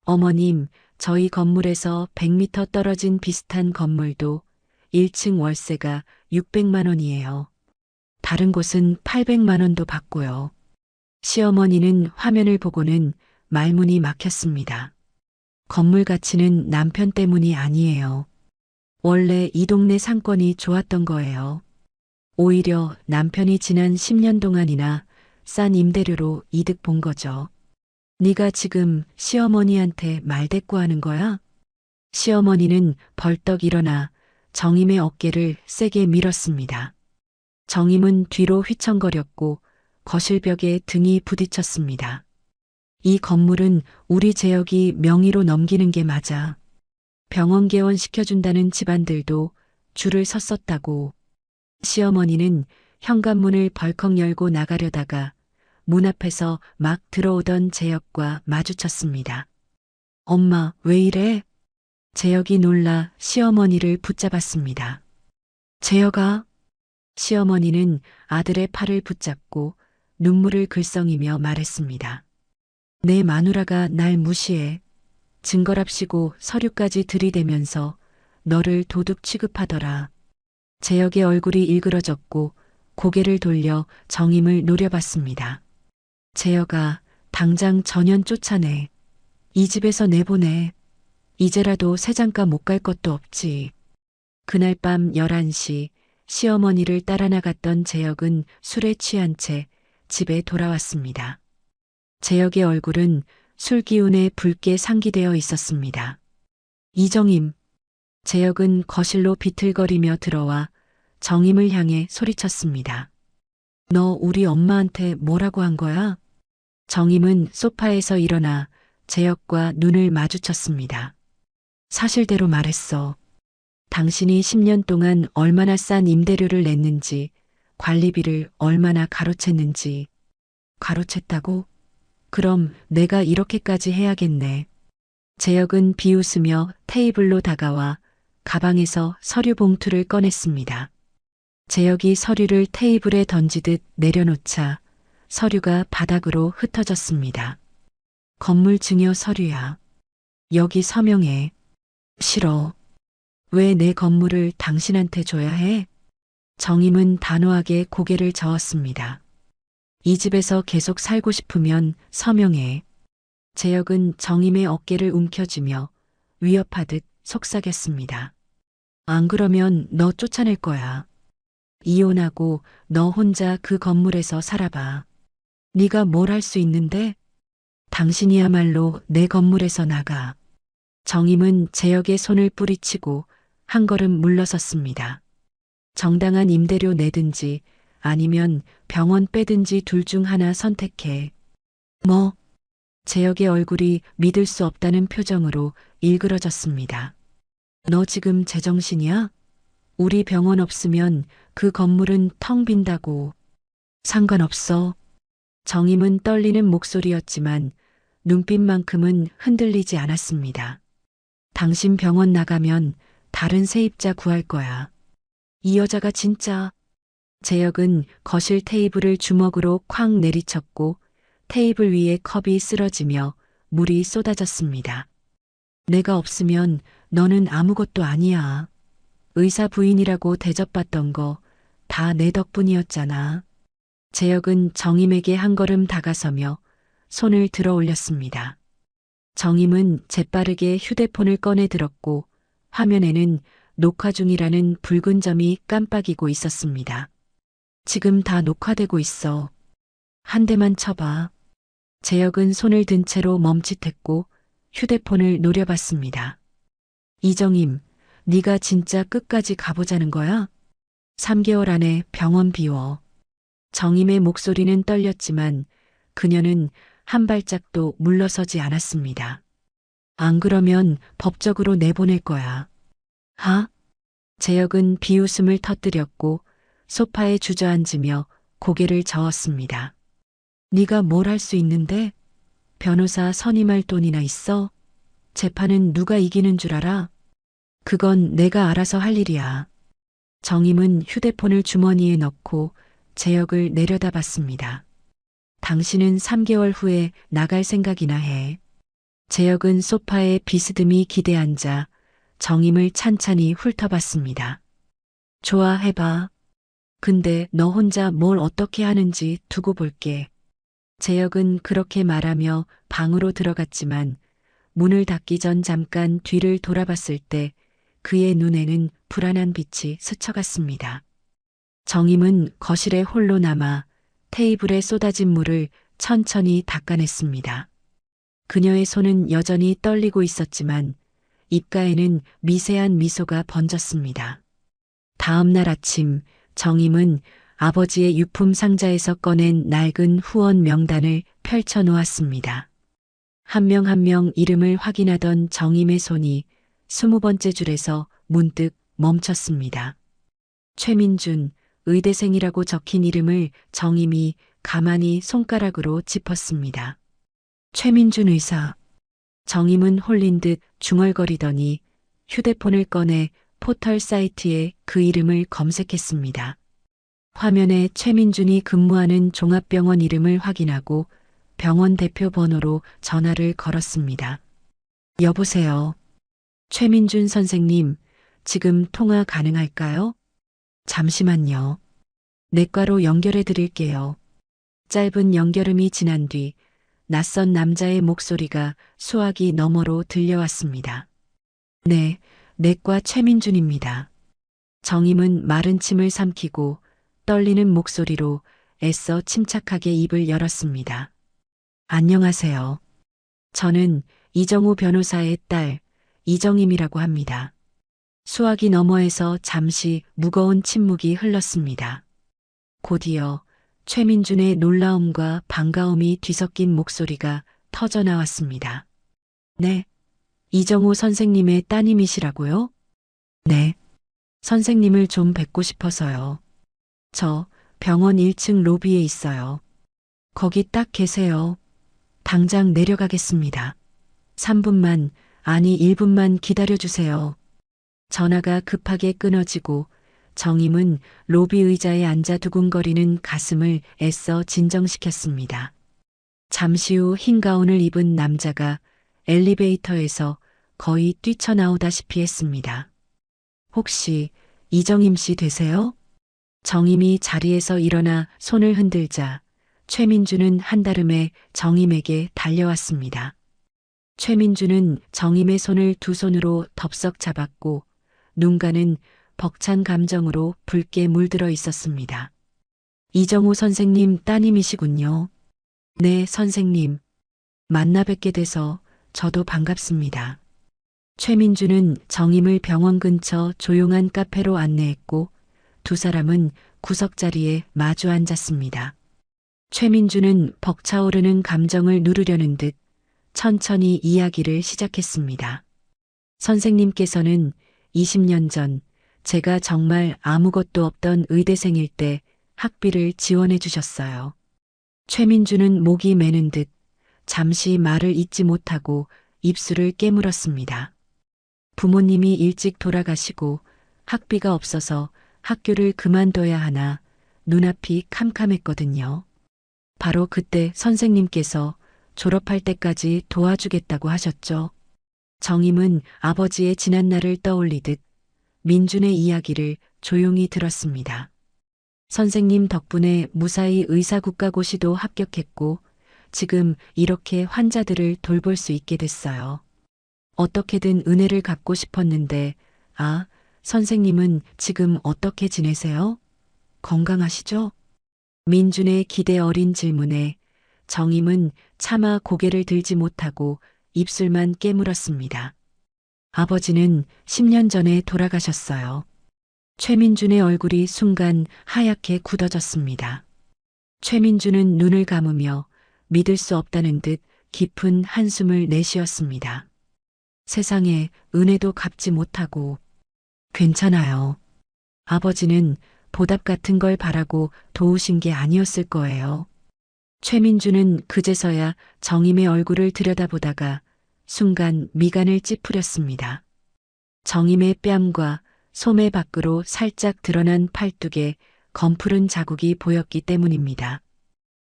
S1: 어머님, 저희 건물에서 100m 떨어진 비슷한 건물도 1층 월세가 600만 원이에요. 다른 곳은 800만 원도 받고요. 시어머니는 화면을 보고는 말문이 막혔습니다. 건물 가치는 남편 때문이 아니에요. 원래 이 동네 상권이 좋았던 거예요. 오히려 남편이 지난 10년 동안이나 싼 임대료로 이득 본 거죠. 네가 지금 시어머니한테 말대꾸하는 거야? 시어머니는 벌떡 일어나 정임의 어깨를 세게 밀었습니다. 정임은 뒤로 휘청거렸고 거실벽에 등이 부딪혔습니다. 이 건물은 우리 재혁이 명의로 넘기는 게 맞아. 병원 개원 시켜준다는 집안들도 줄을 섰었다고. 시어머니는 현관문을 벌컥 열고 나가려다가 문 앞에서 막 들어오던 재혁과 마주쳤습니다. 엄마, 왜 이래? 재혁이 놀라 시어머니를 붙잡았습니다. 재혁아? 시어머니는 아들의 팔을 붙잡고 눈물을 글썽이며 말했습니다. 내 마누라가 날 무시해. 증거랍시고 서류까지 들이대면서 너를 도둑 취급하더라. 재혁의 얼굴이 일그러졌고 고개를 돌려 정임을 노려봤습니다. 재혁아, 당장 전현 쫓아내. 이 집에서 내보내. 이제라도 새장가 못 갈 것도 없지. 그날 밤 11시 시어머니를 따라 나갔던 재혁은 술에 취한 채 집에 돌아왔습니다. 재혁의 얼굴은 술 기운에 붉게 상기되어 있었습니다. 이정임. 재혁은 거실로 비틀거리며 들어와 정임을 향해 소리쳤습니다. 너 우리 엄마한테 뭐라고 한 거야? 정임은 소파에서 일어나 재혁과 눈을 마주쳤습니다. 사실대로 말했어. 당신이 10년 동안 얼마나 싼 임대료를 냈는지, 관리비를 얼마나 가로챘는지. 가로챘다고? 그럼 내가 이렇게까지 해야겠네. 재혁은 비웃으며 테이블로 다가와 가방에서 서류 봉투를 꺼냈습니다. 재혁이 서류를 테이블에 던지듯 내려놓자 서류가 바닥으로 흩어졌습니다. 건물 증여 서류야. 여기 서명해. 싫어. 왜 내 건물을 당신한테 줘야 해? 정임은 단호하게 고개를 저었습니다. 이 집에서 계속 살고 싶으면 서명해. 재혁은 정임의 어깨를 움켜쥐며 위협하듯 속삭였습니다. 안 그러면 너 쫓아낼 거야. 이혼하고 너 혼자 그 건물에서 살아봐. 네가 뭘 할 수 있는데? 당신이야말로 내 건물에서 나가. 정임은 재혁의 손을 뿌리치고 한 걸음 물러섰습니다. 정당한 임대료 내든지 아니면 병원 빼든지 둘 중 하나 선택해. 뭐? 재혁의 얼굴이 믿을 수 없다는 표정으로 일그러졌습니다. 너 지금 제정신이야? 우리 병원 없으면 그 건물은 텅 빈다고. 상관없어. 정임은 떨리는 목소리였지만 눈빛만큼은 흔들리지 않았습니다. 당신 병원 나가면 다른 세입자 구할 거야. 이 여자가 진짜. 재혁은 거실 테이블을 주먹으로 쾅 내리쳤고 테이블 위에 컵이 쓰러지며 물이 쏟아졌습니다. 내가 없으면 너는 아무것도 아니야. 의사 부인이라고 대접받던 거 다 내 덕분이었잖아. 재혁은 정임에게 한 걸음 다가서며 손을 들어 올렸습니다. 정임은 재빠르게 휴대폰을 꺼내 들었고 화면에는 녹화 중이라는 붉은 점이 깜빡이고 있었습니다. 지금 다 녹화되고 있어. 한 대만 쳐봐. 재혁은 손을 든 채로 멈칫했고 휴대폰을 노려봤습니다. 이정임, 네가 진짜 끝까지 가보자는 거야? 3개월 안에 병원 비워. 정임의 목소리는 떨렸지만 그녀는 한 발짝도 물러서지 않았습니다. 안 그러면 법적으로 내보낼 거야. 하? 재혁은 비웃음을 터뜨렸고 소파에 주저앉으며 고개를 저었습니다. 네가 뭘 할 수 있는데? 변호사 선임할 돈이나 있어? 재판은 누가 이기는 줄 알아? 그건 내가 알아서 할 일이야. 정임은 휴대폰을 주머니에 넣고 재혁을 내려다봤습니다. 당신은 3개월 후에 나갈 생각이나 해. 재혁은 소파에 비스듬히 기대앉아 정임을 찬찬히 훑어봤습니다. 좋아해봐. 근데 너 혼자 뭘 어떻게 하는지 두고 볼게. 재혁은 그렇게 말하며 방으로 들어갔지만 문을 닫기 전 잠깐 뒤를 돌아봤을 때 그의 눈에는 불안한 빛이 스쳐갔습니다. 정임은 거실에 홀로 남아 테이블에 쏟아진 물을 천천히 닦아냈습니다. 그녀의 손은 여전히 떨리고 있었지만 입가에는 미세한 미소가 번졌습니다. 다음 날 아침 정임은 아버지의 유품 상자에서 꺼낸 낡은 후원 명단을 펼쳐 놓았습니다. 한 명 한 명 이름을 확인하던 정임의 손이 20번째 줄에서 문득 멈췄습니다. 최민준, 의대생이라고 적힌 이름을 정임이 가만히 손가락으로 짚었습니다. 최민준 의사. 정임은 홀린 듯 중얼거리더니 휴대폰을 꺼내 포털 사이트에 그 이름을 검색했습니다. 화면에 최민준이 근무하는 종합병원 이름을 확인하고 병원 대표 번호로 전화를 걸었습니다. 여보세요. 최민준 선생님, 지금 통화 가능할까요? 잠시만요. 내과로 연결해 드릴게요. 짧은 연결음이 지난 뒤 낯선 남자의 목소리가 수화기 너머로 들려왔습니다. 네, 내과 최민준입니다. 정임은 마른 침을 삼키고 떨리는 목소리로 애써 침착하게 입을 열었습니다. 안녕하세요. 저는 이정우 변호사의 딸 이정임이라고 합니다. 수화기 너머에서 잠시 무거운 침묵이 흘렀습니다. 곧이어 최민준의 놀라움과 반가움이 뒤섞인 목소리가 터져 나왔습니다. 네, 이정우 선생님의 따님이시라고요? 네, 선생님을 좀 뵙고 싶어서요. 저 병원 1층 로비에 있어요. 거기 딱 계세요. 당장 내려가겠습니다. 3분만, 아니 1분만 기다려주세요. 전화가 급하게 끊어지고 정임은 로비 의자에 앉아 두근거리는 가슴을 애써 진정시켰습니다. 잠시 후 흰 가운을 입은 남자가 엘리베이터에서 거의 뛰쳐나오다시피 했습니다. 혹시 이정임 씨 되세요? 정임이 자리에서 일어나 손을 흔들자 최민주는 한달음에 정임에게 달려왔습니다. 최민주는 정임의 손을 두 손으로 덥석 잡았고 눈가는 벅찬 감정으로 붉게 물들어 있었습니다. 이정우 선생님 따님이시군요. 네, 선생님. 만나 뵙게 돼서 저도 반갑습니다. 최민주는 정임을 병원 근처 조용한 카페로 안내했고 두 사람은 구석자리에 마주 앉았습니다. 최민주는 벅차오르는 감정을 누르려는 듯 천천히 이야기를 시작했습니다. 선생님께서는 20년 전 제가 정말 아무것도 없던 의대생일 때 학비를 지원해 주셨어요. 최민주는 목이 메는 듯 잠시 말을 잇지 못하고 입술을 깨물었습니다. 부모님이 일찍 돌아가시고 학비가 없어서 학교를 그만둬야 하나 눈앞이 캄캄했거든요. 바로 그때 선생님께서 졸업할 때까지 도와주겠다고 하셨죠. 정임은 아버지의 지난날을 떠올리듯 민준의 이야기를 조용히 들었습니다. 선생님 덕분에 무사히 의사국가고시도 합격했고 지금 이렇게 환자들을 돌볼 수 있게 됐어요. 어떻게든 은혜를 갚고 싶었는데, 아, 선생님은 지금 어떻게 지내세요? 건강하시죠? 민준의 기대 어린 질문에 정임은 차마 고개를 들지 못하고 입술만 깨물었습니다. 아버지는 10년 전에 돌아가셨어요. 최민준의 얼굴이 순간 하얗게 굳어졌습니다. 최민준은 눈을 감으며 믿을 수 없다는 듯 깊은 한숨을 내쉬었습니다. 세상에 은혜도 갚지 못하고 괜찮아요. 아버지는 보답 같은 걸 바라고 도우신 게 아니었을 거예요. 최민주는 그제서야 정임의 얼굴을 들여다보다가 순간 미간을 찌푸렸습니다. 정임의 뺨과 소매 밖으로 살짝 드러난 팔뚝에 검푸른 자국이 보였기 때문입니다.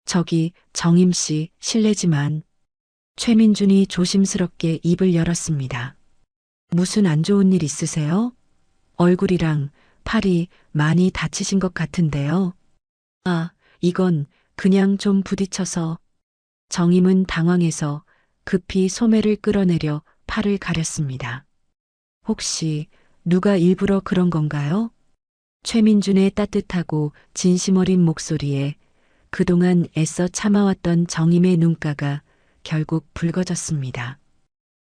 S1: 저기 정임 씨 실례지만 최민준이 조심스럽게 입을 열었습니다. 무슨 안 좋은 일 있으세요? 얼굴이랑 팔이 많이 다치신 것 같은데요. 아, 이건 그냥 좀 부딪혀서. 정임은 당황해서 급히 소매를 끌어내려 팔을 가렸습니다. 혹시 누가 일부러 그런 건가요? 최민준의 따뜻하고 진심 어린 목소리에 그동안 애써 참아왔던 정임의 눈가가 결국 붉어졌습니다.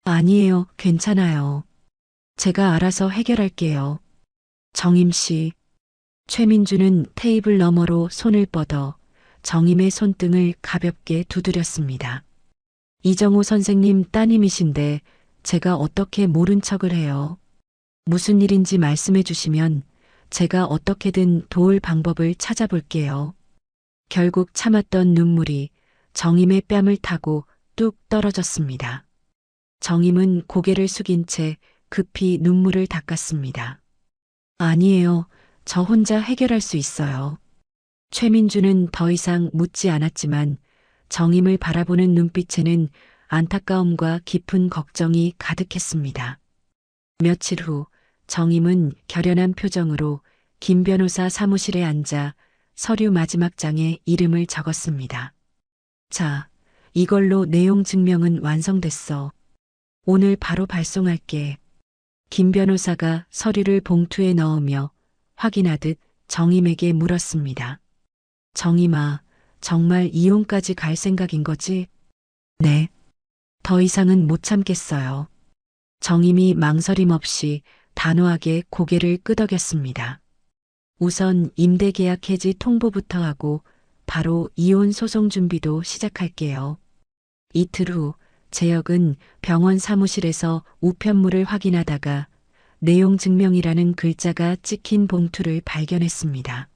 S1: 아니에요, 괜찮아요. 제가 알아서 해결할게요. 정임 씨. 최민주는 테이블 너머로 손을 뻗어 정임의 손등을 가볍게 두드렸습니다. 이정우 선생님 따님이신데 제가 어떻게 모른 척을 해요. 무슨 일인지 말씀해 주시면 제가 어떻게든 도울 방법을 찾아볼게요. 결국 참았던 눈물이 정임의 뺨을 타고 뚝 떨어졌습니다. 정임은 고개를 숙인 채 급히 눈물을 닦았습니다. 아니에요. 저 혼자 해결할 수 있어요. 최민주는 더 이상 묻지 않았지만 정임을 바라보는 눈빛에는 안타까움과 깊은 걱정이 가득했습니다. 며칠 후 정임은 결연한 표정으로 김 변호사 사무실에 앉아 서류 마지막 장에 이름을 적었습니다. 자, 이걸로 내용 증명은 완성됐어. 오늘 바로 발송할게. 김 변호사가 서류를 봉투에 넣으며 확인하듯 정임에게 물었습니다. 정임아, 정말 이혼까지 갈 생각인 거지? 네. 더 이상은 못 참겠어요. 정임이 망설임 없이 단호하게 고개를 끄덕였습니다. 우선 임대계약 해지 통보부터 하고 바로 이혼 소송 준비도 시작할게요. 이틀 후 재혁은 병원 사무실에서 우편물을 확인하다가 내용 증명이라는 글자가 찍힌 봉투를 발견했습니다.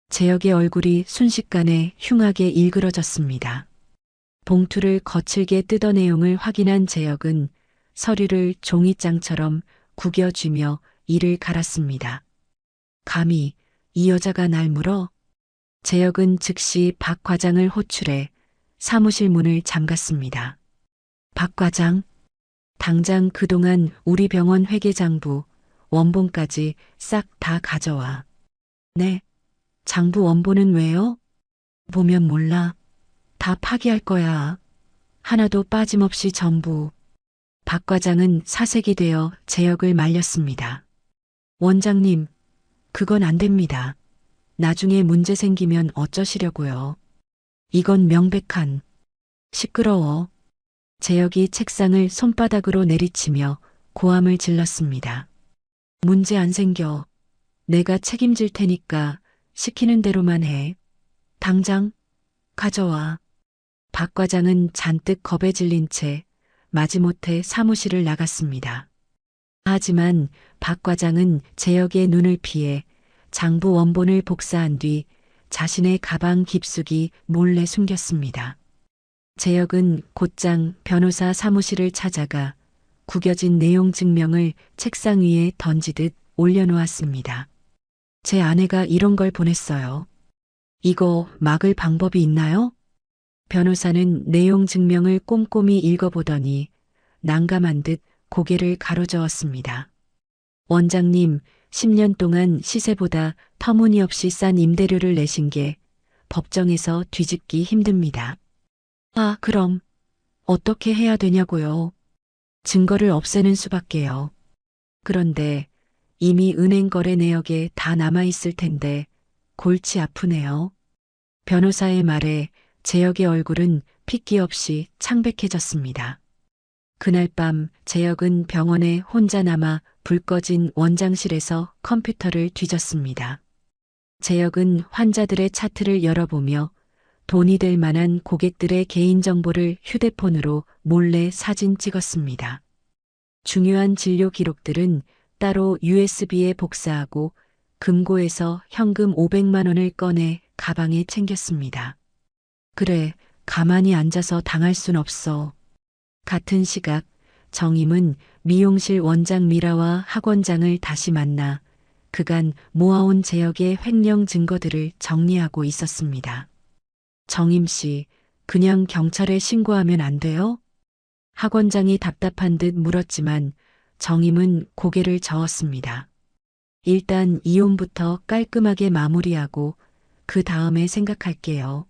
S1: 재혁의 얼굴이 순식간에 흉하게 일그러졌습니다. 봉투를 거칠게 뜯어 내용을 확인한 재혁은 서류를 종이장처럼 구겨쥐며 이를 갈았습니다. 감히 이 여자가 날 물어? 재혁은 즉시 박 과장을 호출해 사무실 문을 잠갔습니다. 박 과장, 당장 그동안 우리 병원 회계장부, 원본까지 싹 다 가져와. 네. 장부 원본은 왜요? 보면 몰라. 다 파기할 거야. 하나도 빠짐없이 전부. 박 과장은 사색이 되어 제역을 말렸습니다. 원장님, 그건 안 됩니다. 나중에 문제 생기면 어쩌시려고요. 이건 명백한. 시끄러워. 제역이 책상을 손바닥으로 내리치며 고함을 질렀습니다. 문제 안 생겨. 내가 책임질 테니까 시키는 대로만 해. 당장 가져와. 박 과장은 잔뜩 겁에 질린 채 마지못해 사무실을 나갔습니다. 하지만 박 과장은 제역의 눈을 피해 장부 원본을 복사한 뒤 자신의 가방 깊숙이 몰래 숨겼습니다. 제역은 곧장 변호사 사무실을 찾아가 구겨진 내용 증명을 책상 위에 던지듯 올려놓았습니다. 제 아내가 이런 걸 보냈어요. 이거 막을 방법이 있나요? 변호사는 내용 증명을 꼼꼼히 읽어보더니 난감한 듯 고개를 가로저었습니다. 원장님, 10년 동안 시세보다 터무니없이 싼 임대료를 내신 게 법정에서 뒤집기 힘듭니다. 아, 그럼 어떻게 해야 되냐고요? 증거를 없애는 수밖에요. 그런데 이미 은행 거래 내역에 다 남아있을 텐데 골치 아프네요. 변호사의 말에 제역의 얼굴은 핏기 없이 창백해졌습니다. 그날 밤 제역은 병원에 혼자 남아 불 꺼진 원장실에서 컴퓨터를 뒤졌습니다. 제역은 환자들의 차트를 열어보며 돈이 될 만한 고객들의 개인정보를 휴대폰으로 몰래 사진 찍었습니다. 중요한 진료 기록들은 따로 USB에 복사하고 금고에서 현금 500만 원을 꺼내 가방에 챙겼습니다. 그래, 가만히 앉아서 당할 순 없어. 같은 시각 정임은 미용실 원장 미라와 학원장을 다시 만나 그간 모아온 제역의 횡령 증거들을 정리하고 있었습니다. 정임 씨, 그냥 경찰에 신고하면 안 돼요? 학원장이 답답한 듯 물었지만 정임은 고개를 저었습니다. 일단 이혼부터 깔끔하게 마무리하고 그 다음에 생각할게요.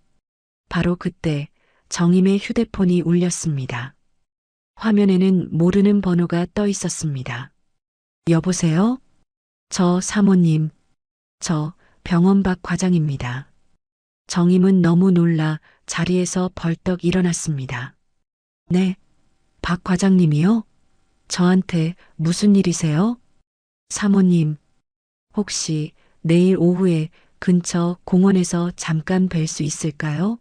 S1: 바로 그때 정임의 휴대폰이 울렸습니다. 화면에는 모르는 번호가 떠 있었습니다. 여보세요? 저 사모님, 저 병원 박 과장입니다. 정임은 너무 놀라 자리에서 벌떡 일어났습니다. 네, 박 과장님이요? 저한테 무슨 일이세요? 사모님, 혹시 내일 오후에 근처 공원에서 잠깐 뵐 수 있을까요?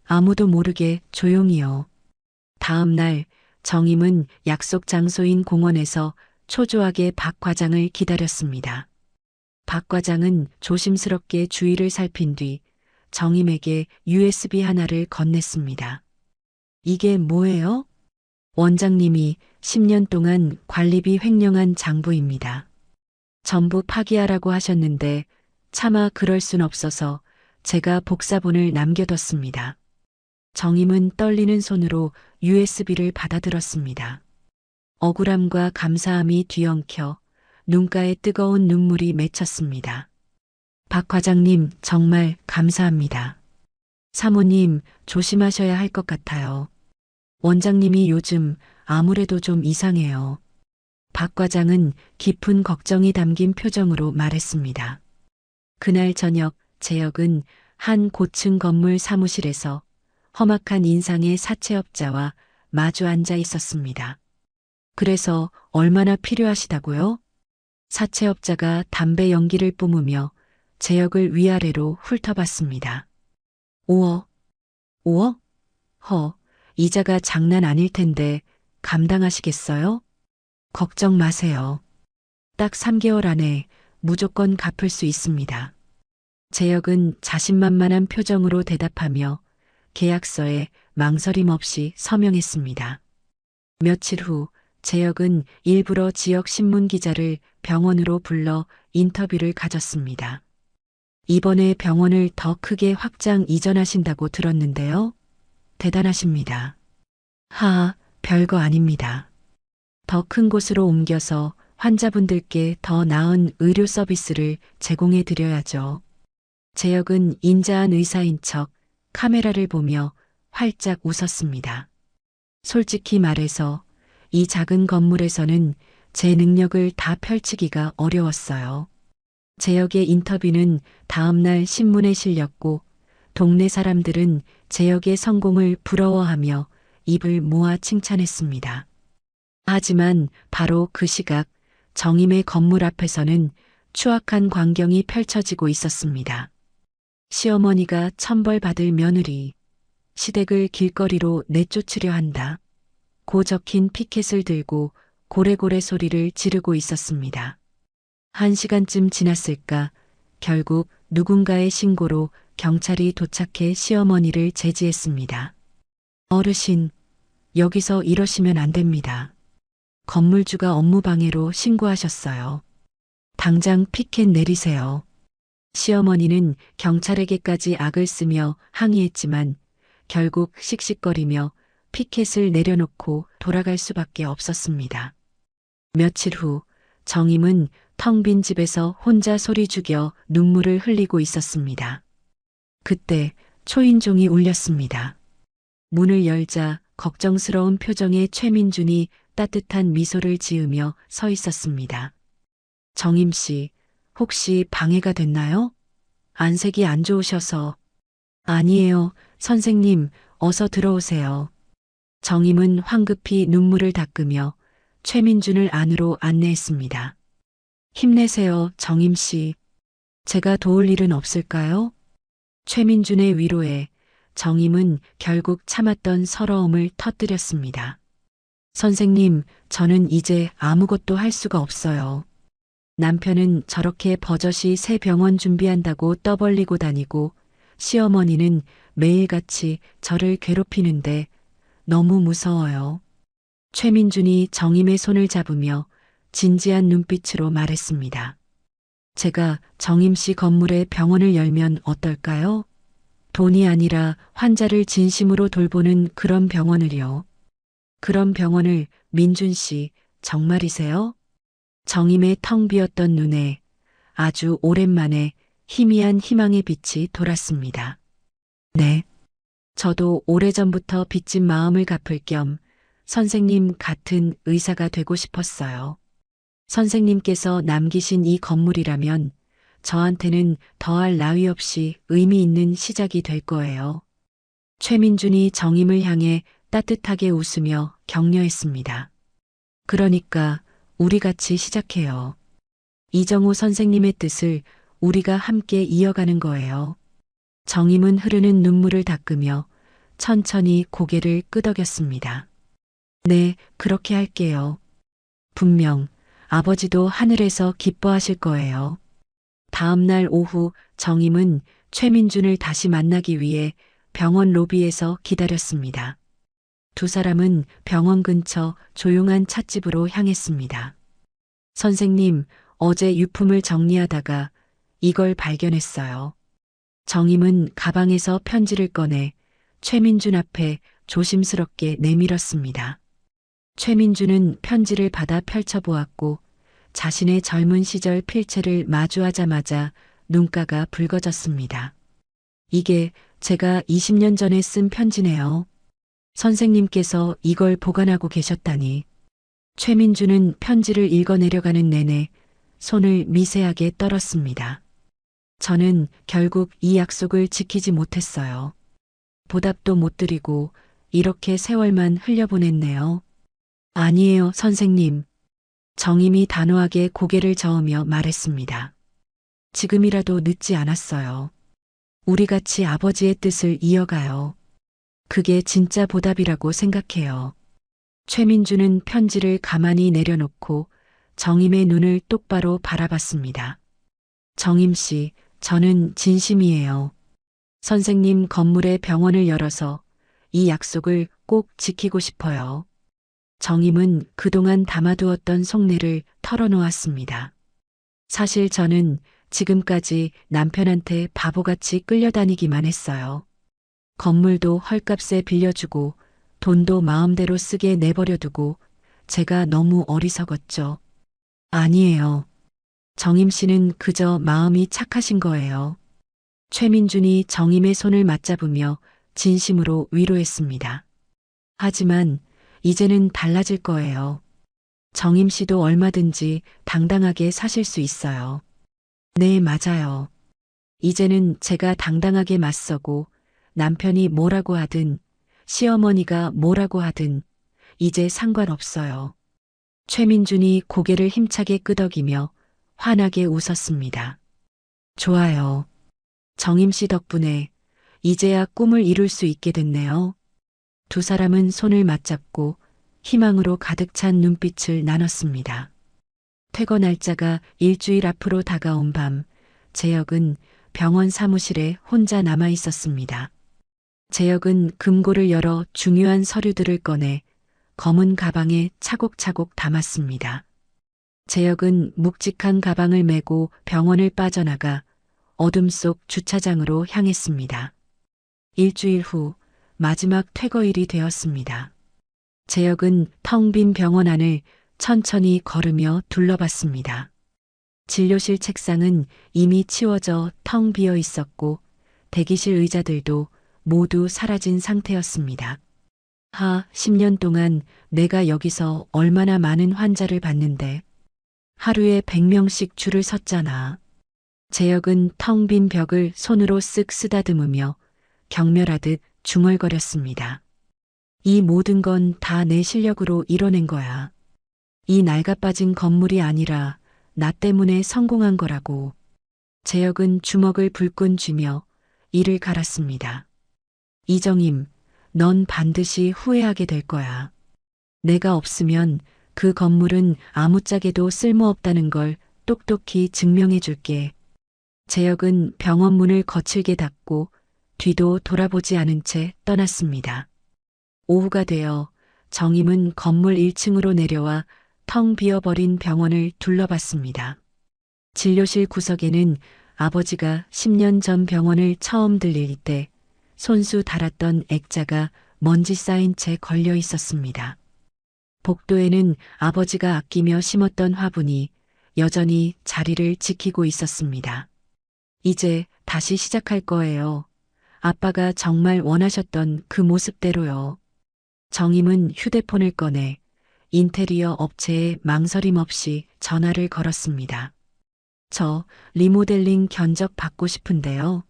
S1: 아무도 모르게 조용히요. 다음 날 정임은 약속 장소인 공원에서 초조하게 박 과장을 기다렸습니다. 박 과장은 조심스럽게 주위를 살핀 뒤 정임에게 USB 하나를 건넸습니다. 이게 뭐예요? 원장님이 10년 동안 관리비 횡령한 장부입니다. 전부 파기하라고 하셨는데 차마 그럴 순 없어서 제가 복사본을 남겨뒀습니다. 정임은 떨리는 손으로 USB를 받아들었습니다. 억울함과 감사함이 뒤엉켜 눈가에 뜨거운 눈물이 맺혔습니다. 박 과장님, 정말 감사합니다. 사모님, 조심하셔야 할 것 같아요. 원장님이 요즘 아무래도 좀 이상해요. 박 과장은 깊은 걱정이 담긴 표정으로 말했습니다. 그날 저녁 제역은 한 고층 건물 사무실에서 험악한 인상의 사채업자와 마주 앉아 있었습니다. 그래서 얼마나 필요하시다고요? 사채업자가 담배 연기를 뿜으며 제역을 위아래로 훑어봤습니다. 5억? 5억? 이자가 장난 아닐 텐데 감당하시겠어요? 걱정 마세요. 딱 3개월 안에 무조건 갚을 수 있습니다. 제역은 자신만만한 표정으로 대답하며 계약서에 망설임 없이 서명했습니다. 며칠 후 제역은 일부러 지역 신문 기자를 병원으로 불러 인터뷰를 가졌습니다. 이번에 병원을 더 크게 확장 이전하신다고 들었는데요. 대단하십니다. 별거 아닙니다. 더 큰 곳으로 옮겨서 환자분들께 더 나은 의료 서비스를 제공해 드려야죠. 재혁은 인자한 의사인 척 카메라를 보며 활짝 웃었습니다. 솔직히 말해서 이 작은 건물에서는 제 능력을 다 펼치기가 어려웠어요. 재혁의 인터뷰는 다음날 신문에 실렸고 동네 사람들은 재혁의 성공을 부러워하며 입을 모아 칭찬했습니다. 하지만 바로 그 시각 정임의 건물 앞에서는 추악한 광경이 펼쳐지고 있었습니다. 시어머니가 천벌받을 며느리, 시댁을 길거리로 내쫓으려 한다. 고 적힌 피켓을 들고 고래고래 소리를 지르고 있었습니다. 1시간쯤 지났을까 결국 누군가의 신고로 경찰이 도착해 시어머니를 제지했습니다. 어르신, 여기서 이러시면 안 됩니다. 건물주가 업무방해로 신고하셨어요. 당장 피켓 내리세요. 시어머니는 경찰에게까지 악을 쓰며 항의했지만 결국 씩씩거리며 피켓을 내려놓고 돌아갈 수밖에 없었습니다. 며칠 후 정임은 텅 빈 집에서 혼자 소리 죽여 눈물을 흘리고 있었습니다. 그때 초인종이 울렸습니다. 문을 열자 걱정스러운 표정의 최민준이 따뜻한 미소를 지으며 서 있었습니다. 정임 씨, 혹시 방해가 됐나요? 안색이 안 좋으셔서. 아니에요, 선생님, 어서 들어오세요. 정임은 황급히 눈물을 닦으며 최민준을 안으로 안내했습니다. 힘내세요, 정임 씨. 제가 도울 일은 없을까요? 최민준의 위로에 정임은 결국 참았던 서러움을 터뜨렸습니다. 선생님, 저는 이제 아무것도 할 수가 없어요. 남편은 저렇게 버젓이 새 병원 준비한다고 떠벌리고 다니고 시어머니는 매일같이 저를 괴롭히는데 너무 무서워요. 최민준이 정임의 손을 잡으며 진지한 눈빛으로 말했습니다. 제가 정임 씨 건물에 병원을 열면 어떨까요? 돈이 아니라 환자를 진심으로 돌보는 그런 병원을요. 그런 병원을 민준 씨 정말이세요? 정임의 텅 비었던 눈에 아주 오랜만에 희미한 희망의 빛이 돌았습니다. 네. 저도 오래전부터 빚진 마음을 갚을 겸 선생님 같은 의사가 되고 싶었어요. 선생님께서 남기신 이 건물이라면 저한테는 더할 나위 없이 의미 있는 시작이 될 거예요. 최민준이 정임을 향해 따뜻하게 웃으며 격려했습니다. 그러니까 우리 같이 시작해요. 이정호 선생님의 뜻을 우리가 함께 이어가는 거예요. 정임은 흐르는 눈물을 닦으며 천천히 고개를 끄덕였습니다. 네, 그렇게 할게요. 분명 아버지도 하늘에서 기뻐하실 거예요. 다음 날 오후 정임은 최민준을 다시 만나기 위해 병원 로비에서 기다렸습니다. 두 사람은 병원 근처 조용한 찻집으로 향했습니다. 선생님, 어제 유품을 정리하다가 이걸 발견했어요. 정임은 가방에서 편지를 꺼내 최민준 앞에 조심스럽게 내밀었습니다. 최민준은 편지를 받아 펼쳐보았고 자신의 젊은 시절 필체를 마주하자마자 눈가가 붉어졌습니다. 이게 제가 20년 전에 쓴 편지네요. 선생님께서 이걸 보관하고 계셨다니. 최민준은 편지를 읽어내려가는 내내 손을 미세하게 떨었습니다. 저는 결국 이 약속을 지키지 못했어요. 보답도 못 드리고 이렇게 세월만 흘려보냈네요. 아니에요, 선생님. 정임이 단호하게 고개를 저으며 말했습니다. 지금이라도 늦지 않았어요. 우리 같이 아버지의 뜻을 이어가요. 그게 진짜 보답이라고 생각해요. 최민준은 편지를 가만히 내려놓고 정임의 눈을 똑바로 바라봤습니다. 정임 씨, 저는 진심이에요. 선생님 건물에 병원을 열어서 이 약속을 꼭 지키고 싶어요. 정임은 그동안 담아두었던 속내를 털어놓았습니다. 사실 저는 지금까지 남편한테 바보같이 끌려다니기만 했어요. 건물도 헐값에 빌려주고 돈도 마음대로 쓰게 내버려두고 제가 너무 어리석었죠. 아니에요. 정임 씨는 그저 마음이 착하신 거예요. 최민준이 정임의 손을 맞잡으며 진심으로 위로했습니다. 하지만 이제는 달라질 거예요. 정임 씨도 얼마든지 당당하게 사실 수 있어요. 네, 맞아요. 이제는 제가 당당하게 맞서고 남편이 뭐라고 하든 시어머니가 뭐라고 하든 이제 상관없어요. 최민준이 고개를 힘차게 끄덕이며 환하게 웃었습니다. 좋아요. 정임 씨 덕분에 이제야 꿈을 이룰 수 있게 됐네요. 두 사람은 손을 맞잡고 희망으로 가득 찬 눈빛을 나눴습니다. 퇴거 날짜가 일주일 앞으로 다가온 밤, 재혁은 병원 사무실에 혼자 남아 있었습니다. 재혁은 금고를 열어 중요한 서류들을 꺼내 검은 가방에 차곡차곡 담았습니다. 재혁은 묵직한 가방을 메고 병원을 빠져나가 어둠 속 주차장으로 향했습니다. 일주일 후 마지막 퇴거일이 되었습니다. 재혁은 텅 빈 병원 안을 천천히 걸으며 둘러봤습니다. 진료실 책상은 이미 치워져 텅 비어 있었고 대기실 의자들도 모두 사라진 상태였습니다. 10년 동안 내가 여기서 얼마나 많은 환자를 봤는데 하루에 100명씩 줄을 섰잖아. 재혁은 텅 빈 벽을 손으로 쓱 쓰다듬으며 경멸하듯 중얼거렸습니다. 이 모든 건 다 내 실력으로 이뤄낸 거야. 이 낡아빠진 건물이 아니라 나 때문에 성공한 거라고. 재혁은 주먹을 불끈 쥐며 이를 갈았습니다. 이정임, 넌 반드시 후회하게 될 거야. 내가 없으면 그 건물은 아무짝에도 쓸모없다는 걸 똑똑히 증명해 줄게. 재혁은 병원 문을 거칠게 닫고 뒤도 돌아보지 않은 채 떠났습니다. 오후가 되어 정임은 건물 1층으로 내려와 텅 비어버린 병원을 둘러봤습니다. 진료실 구석에는 아버지가 10년 전 병원을 처음 들릴 때 손수 달았던 액자가 먼지 쌓인 채 걸려 있었습니다. 복도에는 아버지가 아끼며 심었던 화분이 여전히 자리를 지키고 있었습니다. 이제 다시 시작할 거예요. 아빠가 정말 원하셨던 그 모습대로요. 정임은 휴대폰을 꺼내 인테리어 업체에 망설임 없이 전화를 걸었습니다. 저 리모델링 견적 받고 싶은데요.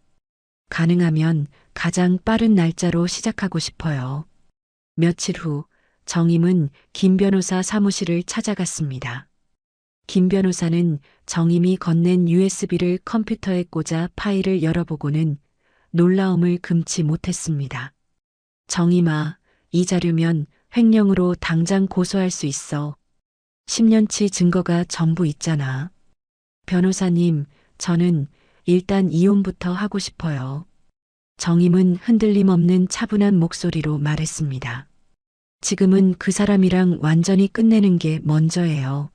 S1: 가능하면 가장 빠른 날짜로 시작하고 싶어요. 며칠 후 정임은 김 변호사 사무실을 찾아갔습니다. 김 변호사는 정임이 건넨 USB를 컴퓨터에 꽂아 파일을 열어보고는 놀라움을 금치 못했습니다. 정임아, 이 자료면 횡령으로 당장 고소할 수 있어. 10년치 증거가 전부 있잖아. 변호사님, 저는 일단 이혼부터 하고 싶어요. 정임은 흔들림 없는 차분한 목소리로 말했습니다. 지금은 그 사람이랑 완전히 끝내는 게 먼저예요.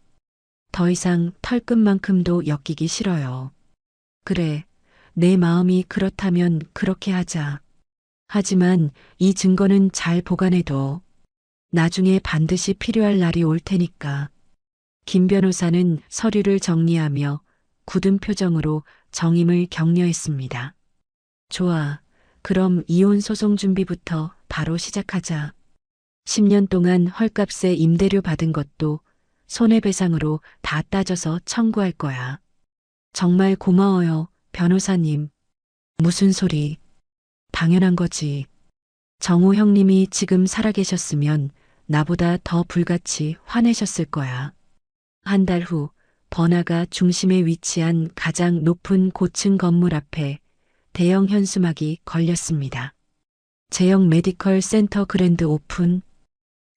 S1: 더 이상 털끝만큼도 엮이기 싫어요. 그래, 내 마음이 그렇다면 그렇게 하자. 하지만 이 증거는 잘 보관해둬. 나중에 반드시 필요할 날이 올 테니까. 김 변호사는 서류를 정리하며 굳은 표정으로 정임을 격려했습니다. 좋아. 그럼 이혼 소송 준비부터 바로 시작하자. 10년 동안 헐값에 임대료 받은 것도 손해배상으로 다 따져서 청구할 거야. 정말 고마워요, 변호사님. 무슨 소리. 당연한 거지. 정우 형님이 지금 살아계셨으면 나보다 더 불같이 화내셨을 거야. 한 달 후 번화가 중심에 위치한 가장 높은 고층 건물 앞에 대형 현수막이 걸렸습니다. 재영 메디컬 센터 그랜드 오픈.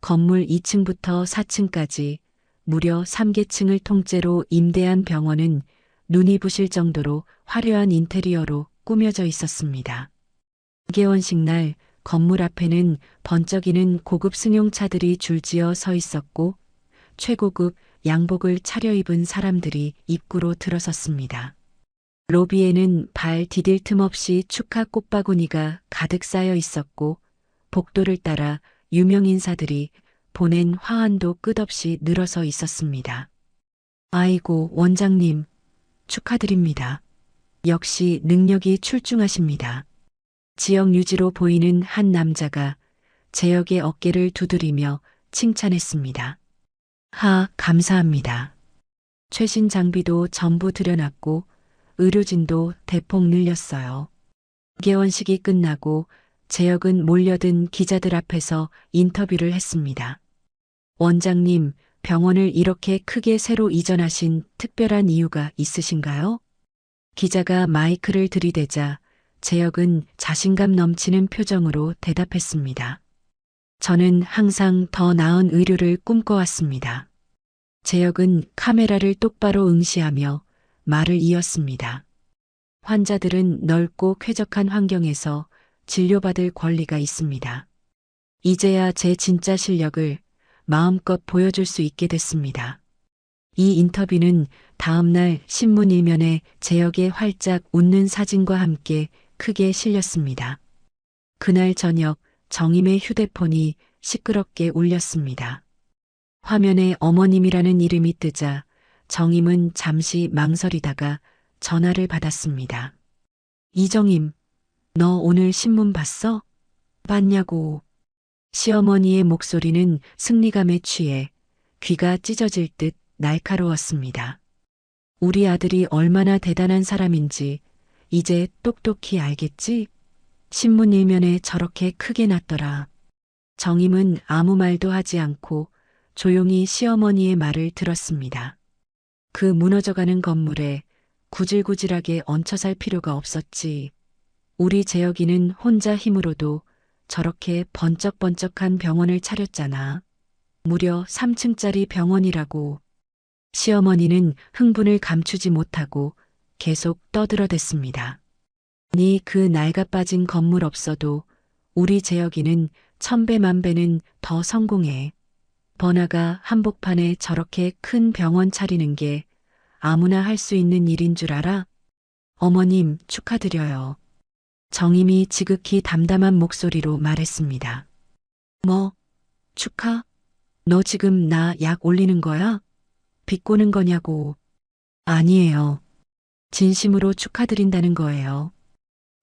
S1: 건물 2층부터 4층까지 무려 3개층을 통째로 임대한 병원은 눈이 부실 정도로 화려한 인테리어로 꾸며져 있었습니다. 개원식 날 건물 앞에는 번쩍이는 고급 승용차들이 줄지어 서 있었고 최고급 양복을 차려입은 사람들이 입구로 들어섰습니다. 로비에는 발 디딜 틈 없이 축하 꽃바구니가 가득 쌓여 있었고 복도를 따라 유명 인사들이 보낸 화환도 끝없이 늘어서 있었습니다. 아이고, 원장님, 축하드립니다. 역시 능력이 출중하십니다. 지역 유지로 보이는 한 남자가 재혁의 어깨를 두드리며 칭찬했습니다. 감사합니다. 최신 장비도 전부 들여놨고 의료진도 대폭 늘렸어요. 개원식이 끝나고 재혁은 몰려든 기자들 앞에서 인터뷰를 했습니다. 원장님, 병원을 이렇게 크게 새로 이전하신 특별한 이유가 있으신가요? 기자가 마이크를 들이대자 재혁은 자신감 넘치는 표정으로 대답했습니다. 저는 항상 더 나은 의료를 꿈꿔왔습니다. 재혁은 카메라를 똑바로 응시하며 말을 이었습니다. 환자들은 넓고 쾌적한 환경에서 진료받을 권리가 있습니다. 이제야 제 진짜 실력을 마음껏 보여줄 수 있게 됐습니다. 이 인터뷰는 다음날 신문 일면에 재혁의 활짝 웃는 사진과 함께 크게 실렸습니다. 그날 저녁 정임의 휴대폰이 시끄럽게 울렸습니다. 화면에 어머님이라는 이름이 뜨자 정임은 잠시 망설이다가 전화를 받았습니다. 이정임, 너 오늘 신문 봤어? 봤냐고. 시어머니의 목소리는 승리감에 취해 귀가 찢어질 듯 날카로웠습니다. 우리 아들이 얼마나 대단한 사람인지 이제 똑똑히 알겠지? 신문 일면에 저렇게 크게 났더라. 정임은 아무 말도 하지 않고 조용히 시어머니의 말을 들었습니다. 그 무너져가는 건물에 구질구질하게 얹혀 살 필요가 없었지. 우리 재혁이는 혼자 힘으로도 저렇게 번쩍번쩍한 병원을 차렸잖아. 무려 3층짜리 병원이라고. 시어머니는 흥분을 감추지 못하고 계속 떠들어댔습니다. 네 그 낡아빠진 건물 없어도 우리 재혁이는 천배만배는 더 성공해. 번화가 한복판에 저렇게 큰 병원 차리는 게 아무나 할 수 있는 일인 줄 알아? 어머님 축하드려요. 정임이 지극히 담담한 목소리로 말했습니다. 뭐? 축하? 너 지금 나 약 올리는 거야? 비꼬는 거냐고. 아니에요. 진심으로 축하드린다는 거예요.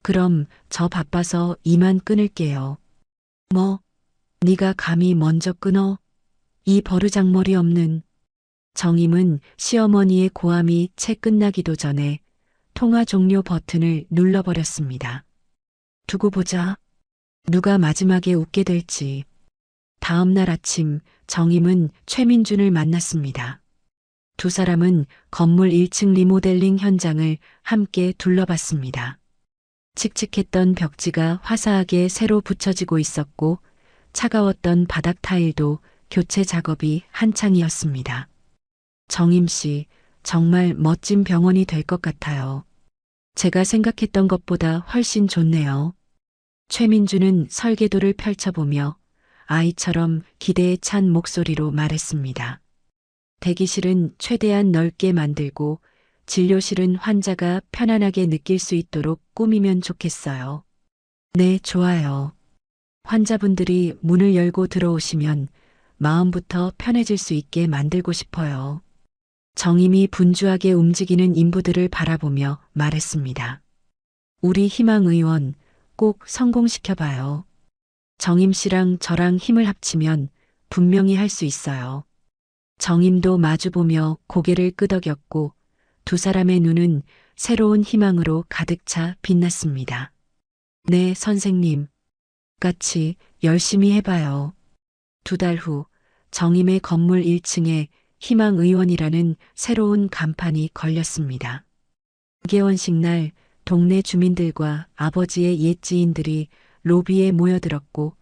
S1: 그럼 저 바빠서 이만 끊을게요. 뭐? 네가 감히 먼저 끊어? 이 버르장머리 없는. 정임은 시어머니의 고함이 채 끝나기도 전에 통화 종료 버튼을 눌러버렸습니다. 두고 보자. 누가 마지막에 웃게 될지. 다음 날 아침 정임은 최민준을 만났습니다. 두 사람은 건물 1층 리모델링 현장을 함께 둘러봤습니다. 칙칙했던 벽지가 화사하게 새로 붙여지고 있었고 차가웠던 바닥 타일도 교체 작업이 한창이었습니다. 정임 씨, 정말 멋진 병원이 될 것 같아요. 제가 생각했던 것보다 훨씬 좋네요. 최민주는 설계도를 펼쳐보며 아이처럼 기대에 찬 목소리로 말했습니다. 대기실은 최대한 넓게 만들고 진료실은 환자가 편안하게 느낄 수 있도록 꾸미면 좋겠어요. 네, 좋아요. 환자분들이 문을 열고 들어오시면 마음부터 편해질 수 있게 만들고 싶어요. 정임이 분주하게 움직이는 인부들을 바라보며 말했습니다. 우리 희망 의원 꼭 성공시켜봐요. 정임 씨랑 저랑 힘을 합치면 분명히 할 수 있어요. 정임도 마주보며 고개를 끄덕였고 두 사람의 눈은 새로운 희망으로 가득 차 빛났습니다. 네, 선생님. 같이 열심히 해봐요. 2달 후 정임의 건물 1층에 희망의원이라는 새로운 간판이 걸렸습니다. 개원식 날 동네 주민들과 아버지의 옛 지인들이 로비에 모여들었고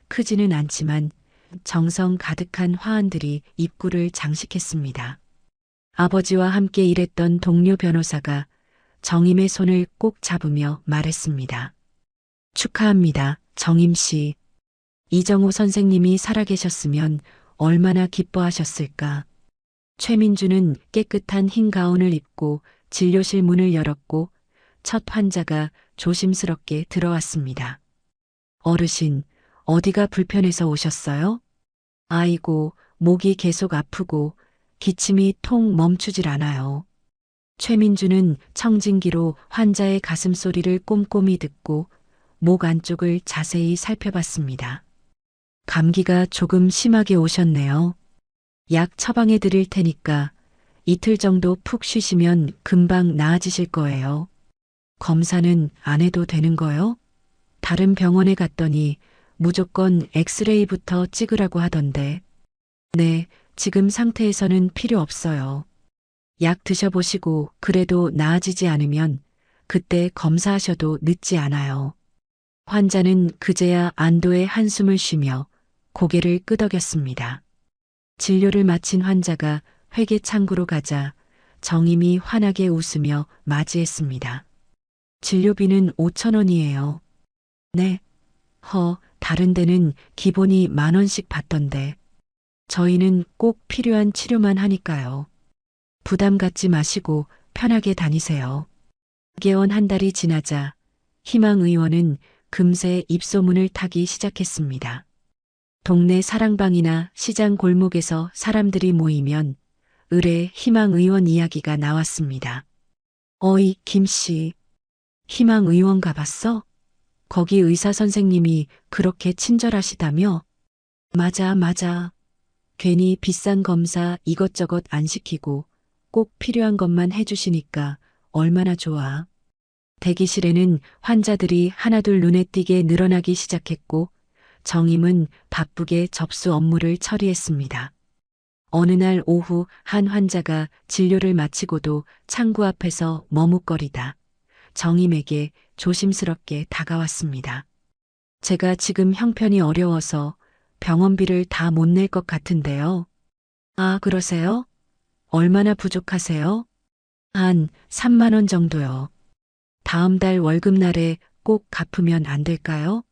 S1: 크지는 않지만 정성 가득한 화환들이 입구를 장식했습니다. 아버지와 함께 일했던 동료 변호사가 정임의 손을 꼭 잡으며 말했습니다. 축하합니다, 정임 씨. 이정호 선생님이 살아계셨으면 얼마나 기뻐하셨을까. 최민주는 깨끗한 흰 가운을 입고 진료실 문을 열었고 첫 환자가 조심스럽게 들어왔습니다. 어르신, 어디가 불편해서 오셨어요? 아이고, 목이 계속 아프고 기침이 통 멈추질 않아요. 최민주는 청진기로 환자의 가슴 소리를 꼼꼼히 듣고 목 안쪽을 자세히 살펴봤습니다. 감기가 조금 심하게 오셨네요. 약 처방해 드릴 테니까 이틀 정도 푹 쉬시면 금방 나아지실 거예요. 검사는 안 해도 되는 거요? 다른 병원에 갔더니 무조건 엑스레이부터 찍으라고 하던데. 네, 지금 상태에서는 필요 없어요. 약 드셔보시고 그래도 나아지지 않으면 그때 검사하셔도 늦지 않아요. 환자는 그제야 안도의 한숨을 쉬며 고개를 끄덕였습니다. 진료를 마친 환자가 회계 창구로 가자 정임이 환하게 웃으며 맞이했습니다. 진료비는 5천 원이에요. 네. 다른 데는 기본이 10,000원씩 받던데. 저희는 꼭 필요한 치료만 하니까요. 부담 갖지 마시고 편하게 다니세요. 개원 한 달이 지나자 희망 의원은 금세 입소문을 타기 시작했습니다. 동네 사랑방이나 시장 골목에서 사람들이 모이면 의뢰 희망 의원 이야기가 나왔습니다. 어이, 김씨. 희망 의원 가봤어? 거기 의사 선생님이 그렇게 친절하시다며? 맞아, 맞아. 괜히 비싼 검사 이것저것 안 시키고 꼭 필요한 것만 해주시니까 얼마나 좋아. 대기실에는 환자들이 하나둘 눈에 띄게 늘어나기 시작했고 정임은 바쁘게 접수 업무를 처리했습니다. 어느 날 오후 한 환자가 진료를 마치고도 창구 앞에서 머뭇거리다 정임에게 조심스럽게 다가왔습니다. 제가 지금 형편이 어려워서 병원비를 다 못 낼 것 같은데요. 아, 그러세요? 얼마나 부족하세요? 한 3만 원 정도요. 다음 달 월급날에 꼭 갚으면 안 될까요?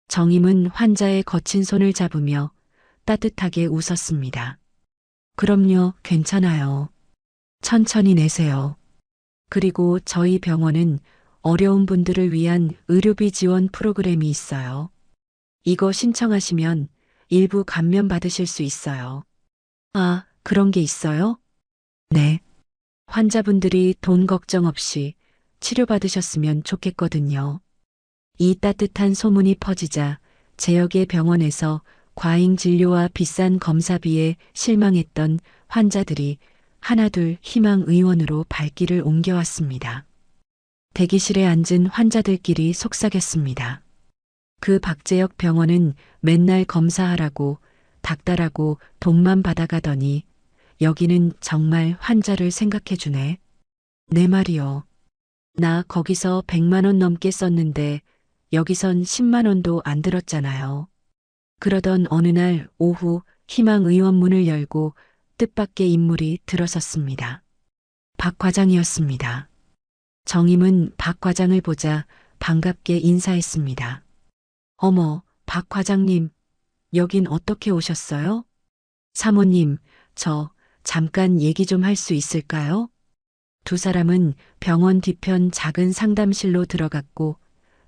S1: 정임은 환자의 거친 손을 잡으며 따뜻하게 웃었습니다. 그럼요, 괜찮아요. 천천히 내세요. 그리고 저희 병원은 어려운 분들을 위한 의료비 지원 프로그램이 있어요. 이거 신청하시면 일부 감면 받으실 수 있어요. 아, 그런 게 있어요? 네. 환자분들이 돈 걱정 없이 치료받으셨으면 좋겠거든요. 이 따뜻한 소문이 퍼지자 지역의 병원에서 과잉 진료와 비싼 검사비에 실망했던 환자들이 하나둘 희망 의원으로 발길을 옮겨왔습니다. 대기실에 앉은 환자들끼리 속삭였습니다. 그 박재혁 병원은 맨날 검사하라고 닥달하고 돈만 받아가더니 여기는 정말 환자를 생각해주네. 내 말이요. 나 거기서 100만 원 넘게 썼는데 여기선 10만 원도 안 들었잖아요. 그러던 어느 날 오후 희망 의원 문을 열고 뜻밖의 인물이 들어섰습니다. 박 과장이었습니다. 정임은 박 과장을 보자 반갑게 인사했습니다. 어머, 박 과장님, 여긴 어떻게 오셨어요? 사모님, 저 잠깐 얘기 좀 할 수 있을까요? 두 사람은 병원 뒤편 작은 상담실로 들어갔고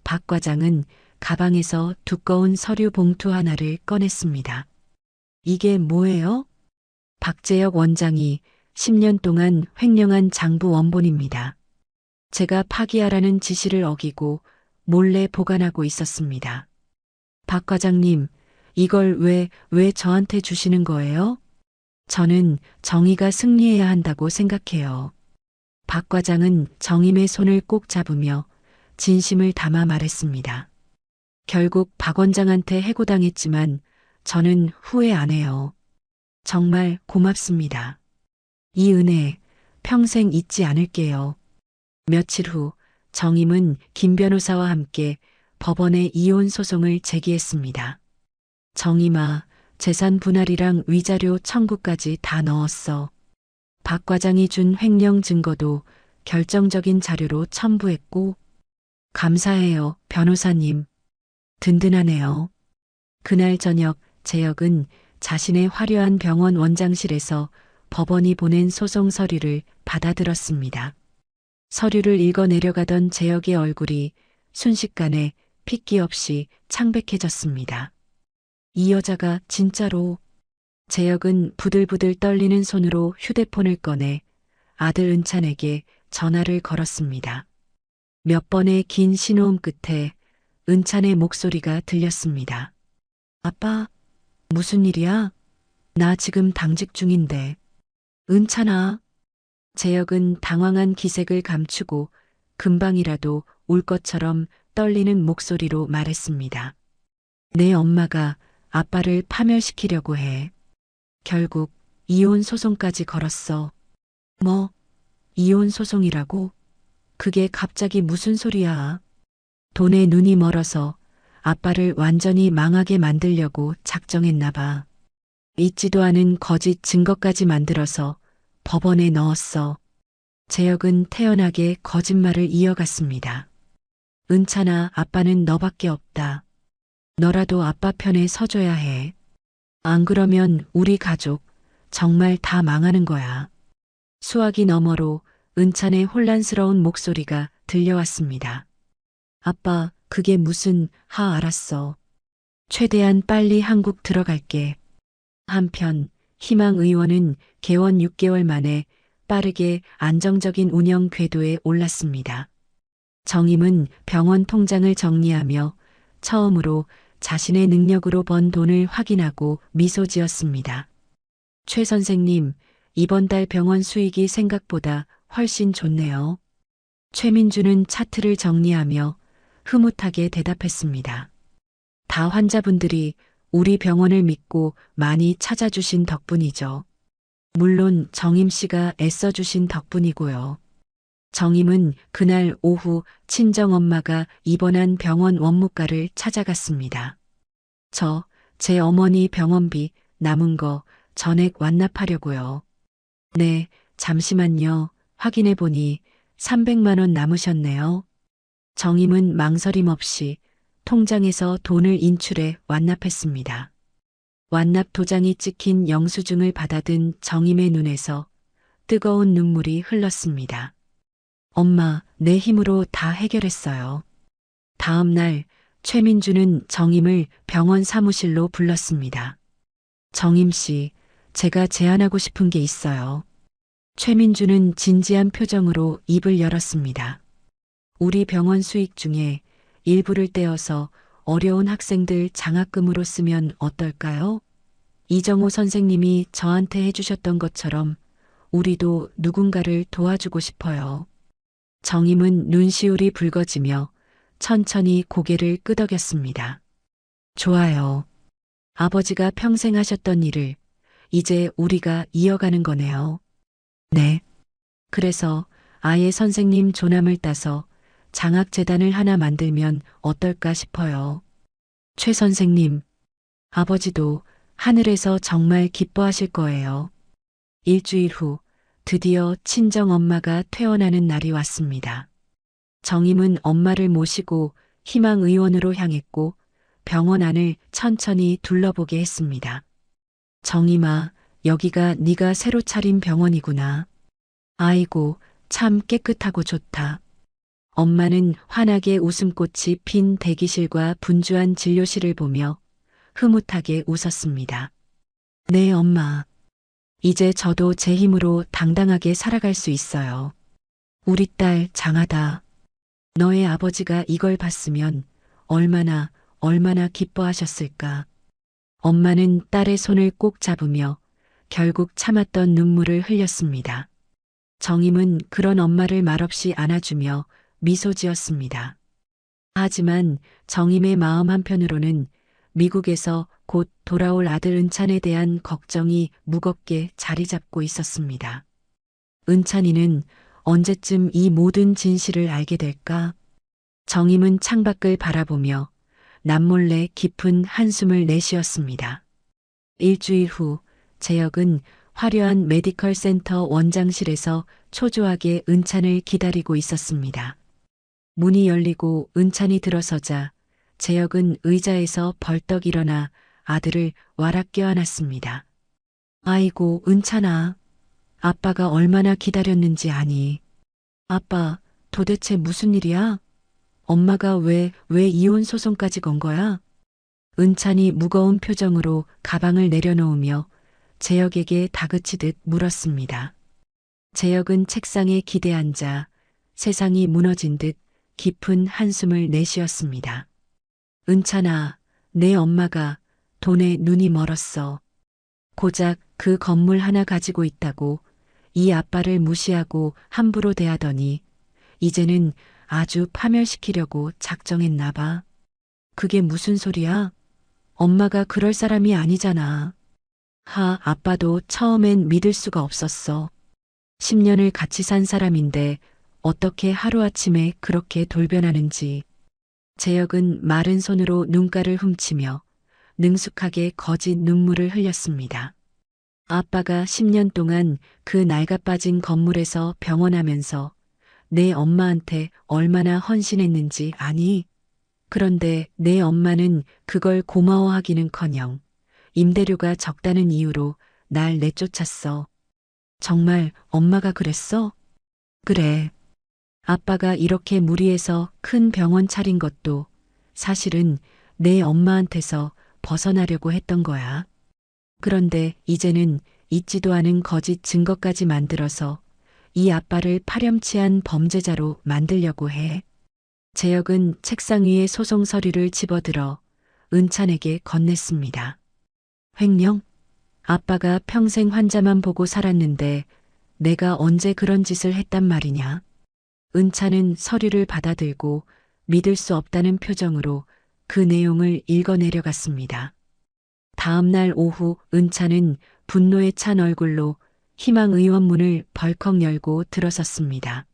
S1: 박 과장은 가방에서 두꺼운 서류 봉투 하나를 꺼냈습니다. 이게 뭐예요? 박재혁 원장이 10년 동안 횡령한 장부 원본입니다. 제가 파기하라는 지시를 어기고 몰래 보관하고 있었습니다. 박 과장님, 이걸 왜 저한테 주시는 거예요? 저는 정의가 승리해야 한다고 생각해요. 박 과장은 정임의 손을 꼭 잡으며 진심을 담아 말했습니다. 결국 박 원장한테 해고당했지만 저는 후회 안 해요. 정말 고맙습니다. 이 은혜 평생 잊지 않을게요. 며칠 후 정임은 김 변호사와 함께 법원에 이혼 소송을 제기했습니다. 정임아, 재산 분할이랑 위자료 청구까지 다 넣었어. 박 과장이 준 횡령 증거도 결정적인 자료로 첨부했고 감사해요, 변호사님. 든든하네요. 그날 저녁 재혁은 자신의 화려한 병원 원장실에서 법원이 보낸 소송 서류를 받아들었습니다. 서류를 읽어 내려가던 재혁의 얼굴이 순식간에 핏기 없이 창백해졌습니다. 이 여자가 진짜로 재혁은 부들부들 떨리는 손으로 휴대폰을 꺼내 아들 은찬에게 전화를 걸었습니다. 몇 번의 긴 신호음 끝에 은찬의 목소리가 들렸습니다. 아빠, 무슨 일이야? 나 지금 당직 중인데. 은찬아. 재혁은 당황한 기색을 감추고 금방이라도 울 것처럼 떨리는 목소리로 말했습니다. 내 엄마가 아빠를 파멸시키려고 해. 결국 이혼 소송까지 걸었어. 뭐, 이혼 소송이라고? 그게 갑자기 무슨 소리야? 돈에 눈이 멀어서 아빠를 완전히 망하게 만들려고 작정했나 봐. 있지도 않은 거짓 증거까지 만들어서 법원에 넣었어. 재혁은 태연하게 거짓말을 이어갔습니다. 은찬아, 아빠는 너밖에 없다. 너라도 아빠 편에 서줘야 해. 안 그러면 우리 가족 정말 다 망하는 거야. 수화기 너머로 은찬의 혼란스러운 목소리가 들려왔습니다. 아빠, 그게 무슨, 알았어. 최대한 빨리 한국 들어갈게. 한편 희망 의원은 개원 6개월 만에 빠르게 안정적인 운영 궤도에 올랐습니다. 정임은 병원 통장을 정리하며 처음으로 자신의 능력으로 번 돈을 확인하고 미소 지었습니다. 최 선생님, 이번 달 병원 수익이 생각보다 훨씬 좋네요. 최민주는 차트를 정리하며 흐뭇하게 대답했습니다. 다 환자분들이 우리 병원을 믿고 많이 찾아주신 덕분이죠. 물론 정임 씨가 애써주신 덕분이고요. 정임은 그날 오후 친정엄마가 입원한 병원 원무과를 찾아갔습니다. 제 어머니 병원비 남은 거 전액 완납하려고요. 네, 잠시만요. 확인해 보니 300만 원 남으셨네요. 정임은 망설임 없이 통장에서 돈을 인출해 완납했습니다. 완납 도장이 찍힌 영수증을 받아든 정임의 눈에서 뜨거운 눈물이 흘렀습니다. 엄마, 내 힘으로 다 해결했어요. 다음 날 최민주는 정임을 병원 사무실로 불렀습니다. 정임 씨, 제가 제안하고 싶은 게 있어요. 최민주는 진지한 표정으로 입을 열었습니다. 우리 병원 수익 중에 일부를 떼어서 어려운 학생들 장학금으로 쓰면 어떨까요? 이정호 선생님이 저한테 해주셨던 것처럼 우리도 누군가를 도와주고 싶어요. 정임은 눈시울이 붉어지며 천천히 고개를 끄덕였습니다. 좋아요. 아버지가 평생 하셨던 일을 이제 우리가 이어가는 거네요. 네. 그래서 아예 선생님 존함을 따서 장학재단을 하나 만들면 어떨까 싶어요. 최 선생님, 아버지도 하늘에서 정말 기뻐하실 거예요. 일주일 후 드디어 친정엄마가 퇴원하는 날이 왔습니다. 정임은 엄마를 모시고 희망의원으로 향했고 병원 안을 천천히 둘러보게 했습니다. 정임아, 여기가 네가 새로 차린 병원이구나. 아이고, 참 깨끗하고 좋다. 엄마는 환하게 웃음꽃이 핀 대기실과 분주한 진료실을 보며 흐뭇하게 웃었습니다. 네, 엄마. 이제 저도 제 힘으로 당당하게 살아갈 수 있어요. 우리 딸 장하다. 너의 아버지가 이걸 봤으면 얼마나 기뻐하셨을까. 엄마는 딸의 손을 꼭 잡으며 결국 참았던 눈물을 흘렸습니다. 정임은 그런 엄마를 말없이 안아주며 미소 지었습니다. 하지만 정임의 마음 한편으로는 미국에서 곧 돌아올 아들 은찬에 대한 걱정이 무겁게 자리 잡고 있었습니다. 은찬이는 언제쯤 이 모든 진실을 알게 될까? 정임은 창밖을 바라보며 남몰래 깊은 한숨을 내쉬었습니다. 일주일 후 재혁은 화려한 메디컬 센터 원장실에서 초조하게 은찬을 기다리고 있었습니다. 문이 열리고 은찬이 들어서자 재혁은 의자에서 벌떡 일어나 아들을 와락 껴안았습니다. 아이고, 은찬아. 아빠가 얼마나 기다렸는지 아니. 아빠, 도대체 무슨 일이야? 엄마가 왜 이혼 소송까지 건 거야? 은찬이 무거운 표정으로 가방을 내려놓으며 재혁에게 다그치듯 물었습니다. 재혁은 책상에 기대 앉아 세상이 무너진 듯 깊은 한숨을 내쉬었습니다. 은찬아, 내 엄마가 돈에 눈이 멀었어. 고작 그 건물 하나 가지고 있다고 이 아빠를 무시하고 함부로 대하더니 이제는 아주 파멸시키려고 작정했나 봐. 그게 무슨 소리야? 엄마가 그럴 사람이 아니잖아. 아빠도 처음엔 믿을 수가 없었어. 10년을 같이 산 사람인데 어떻게 하루아침에 그렇게 돌변하는지. 재혁은 마른 손으로 눈가를 훔치며 능숙하게 거짓 눈물을 흘렸습니다. 아빠가 10년 동안 그 낡아빠진 건물에서 병원하면서 내 엄마한테 얼마나 헌신했는지 아니? 그런데 내 엄마는 그걸 고마워하기는커녕 임대료가 적다는 이유로 날 내쫓았어. 정말 엄마가 그랬어? 그래. 아빠가 이렇게 무리해서 큰 병원 차린 것도 사실은 내 엄마한테서 벗어나려고 했던 거야. 그런데 이제는 있지도 않은 거짓 증거까지 만들어서 이 아빠를 파렴치한 범죄자로 만들려고 해. 재혁은 책상 위에 소송 서류를 집어들어 은찬에게 건넸습니다. 횡령? 아빠가 평생 환자만 보고 살았는데 내가 언제 그런 짓을 했단 말이냐? 은찬은 서류를 받아들고 믿을 수 없다는 표정으로 그 내용을 읽어내려갔습니다. 다음 날 오후 은찬은 분노에 찬 얼굴로 희망의원문을 벌컥 열고 들어섰습니다.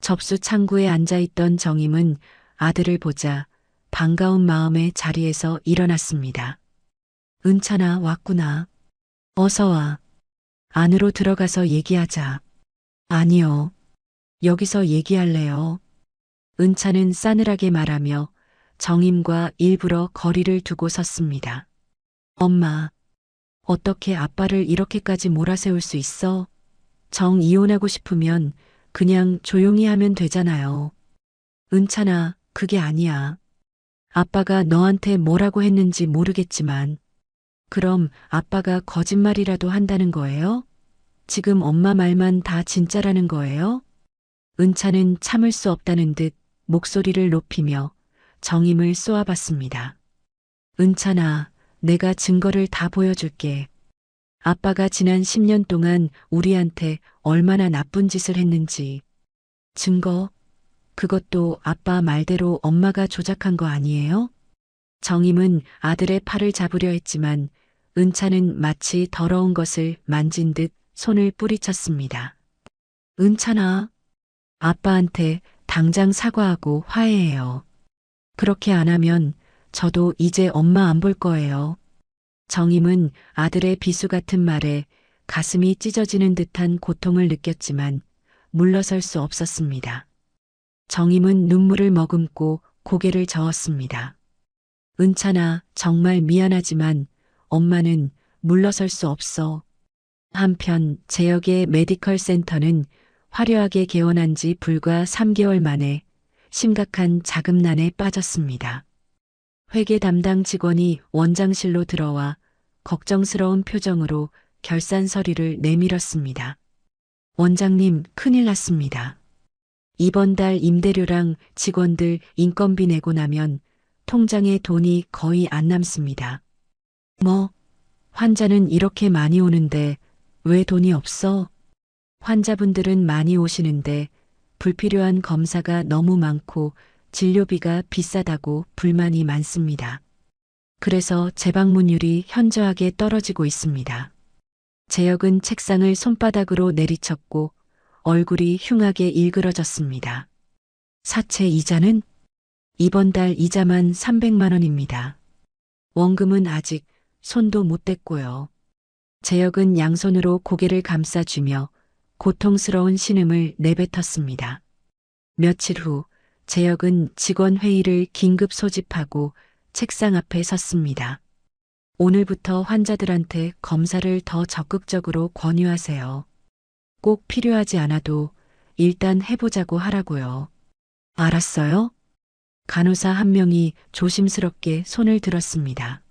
S1: 접수 창구에 앉아있던 정임은 아들을 보자 반가운 마음에 자리에서 일어났습니다. 은찬아, 왔구나. 어서 와. 안으로 들어가서 얘기하자. 아니요. 여기서 얘기할래요. 은찬은 싸늘하게 말하며 정임과 일부러 거리를 두고 섰습니다. 엄마, 어떻게 아빠를 이렇게까지 몰아세울 수 있어? 이혼하고 싶으면 그냥 조용히 하면 되잖아요. 은찬아, 그게 아니야. 아빠가 너한테 뭐라고 했는지 모르겠지만, 그럼 아빠가 거짓말이라도 한다는 거예요? 지금 엄마 말만 다 진짜라는 거예요? 은찬은 참을 수 없다는 듯 목소리를 높이며 정임을 쏘아봤습니다. 은찬아, 내가 증거를 다 보여줄게. 아빠가 지난 10년 동안 우리한테 얼마나 나쁜 짓을 했는지. 증거? 그것도 아빠 말대로 엄마가 조작한 거 아니에요? 정임은 아들의 팔을 잡으려 했지만 은찬은 마치 더러운 것을 만진 듯 손을 뿌리쳤습니다. 은찬아, 아빠한테 당장 사과하고 화해해요. 그렇게 안 하면 저도 이제 엄마 안 볼 거예요. 정임은 아들의 비수 같은 말에 가슴이 찢어지는 듯한 고통을 느꼈지만 물러설 수 없었습니다. 정임은 눈물을 머금고 고개를 저었습니다. 은찬아, 정말 미안하지만 엄마는 물러설 수 없어. 한편 재혁의 메디컬 센터는 화려하게 개원한 지 불과 3개월 만에 심각한 자금난에 빠졌습니다. 회계 담당 직원이 원장실로 들어와 걱정스러운 표정으로 결산 서류를 내밀었습니다. 원장님, 큰일 났습니다. 이번 달 임대료랑 직원들 인건비 내고 나면 통장에 돈이 거의 안 남습니다. 뭐, 환자는 이렇게 많이 오는데 왜 돈이 없어? 환자분들은 많이 오시는데 불필요한 검사가 너무 많고 진료비가 비싸다고 불만이 많습니다. 그래서 재방문율이 현저하게 떨어지고 있습니다. 재혁은 책상을 손바닥으로 내리쳤고 얼굴이 흉하게 일그러졌습니다. 사채 이자는? 이번 달 이자만 300만 원입니다. 원금은 아직 손도 못 댔고요. 재혁은 양손으로 고개를 감싸주며 고통스러운 신음을 내뱉었습니다. 며칠 후 재혁은 직원 회의를 긴급 소집하고 책상 앞에 섰습니다. 오늘부터 환자들한테 검사를 더 적극적으로 권유하세요. 꼭 필요하지 않아도 일단 해보자고 하라고요. 알았어요? 간호사 한 명이 조심스럽게 손을 들었습니다.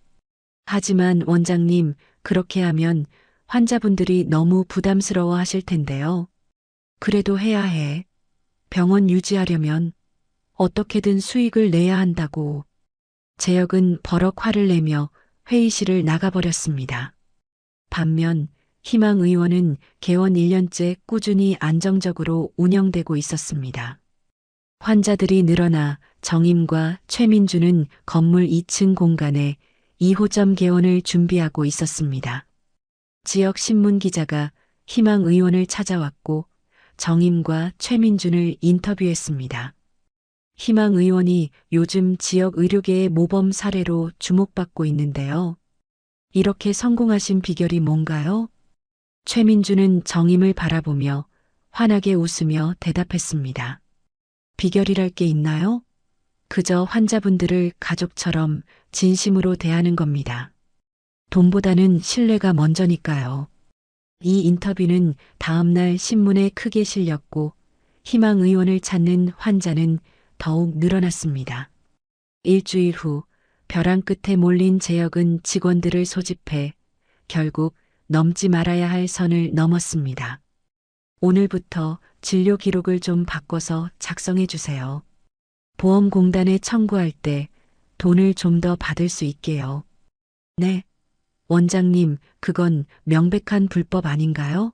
S1: 하지만 원장님, 그렇게 하면 환자분들이 너무 부담스러워 하실 텐데요. 그래도 해야 해. 병원 유지하려면 어떻게든 수익을 내야 한다고. 재혁은 버럭 화를 내며 회의실을 나가버렸습니다. 반면 희망 의원은 개원 1년째 꾸준히 안정적으로 운영되고 있었습니다. 환자들이 늘어나 정임과 최민주는 건물 2층 공간에 2호점 개원을 준비하고 있었습니다. 지역 신문 기자가 희망 의원을 찾아왔고 정임과 최민준을 인터뷰했습니다. 희망 의원이 요즘 지역 의료계의 모범 사례로 주목받고 있는데요. 이렇게 성공하신 비결이 뭔가요? 최민주는 정임을 바라보며 환하게 웃으며 대답했습니다. 비결이랄 게 있나요? 그저 환자분들을 가족처럼 진심으로 대하는 겁니다. 돈보다는 신뢰가 먼저니까요. 이 인터뷰는 다음날 신문에 크게 실렸고 희망 의원을 찾는 환자는 더욱 늘어났습니다. 일주일 후 벼랑 끝에 몰린 재혁은 직원들을 소집해 결국 넘지 말아야 할 선을 넘었습니다. 오늘부터 진료 기록을 좀 바꿔서 작성해 주세요. 보험공단에 청구할 때 돈을 좀 더 받을 수 있게요. 네. 원장님, 그건 명백한 불법 아닌가요?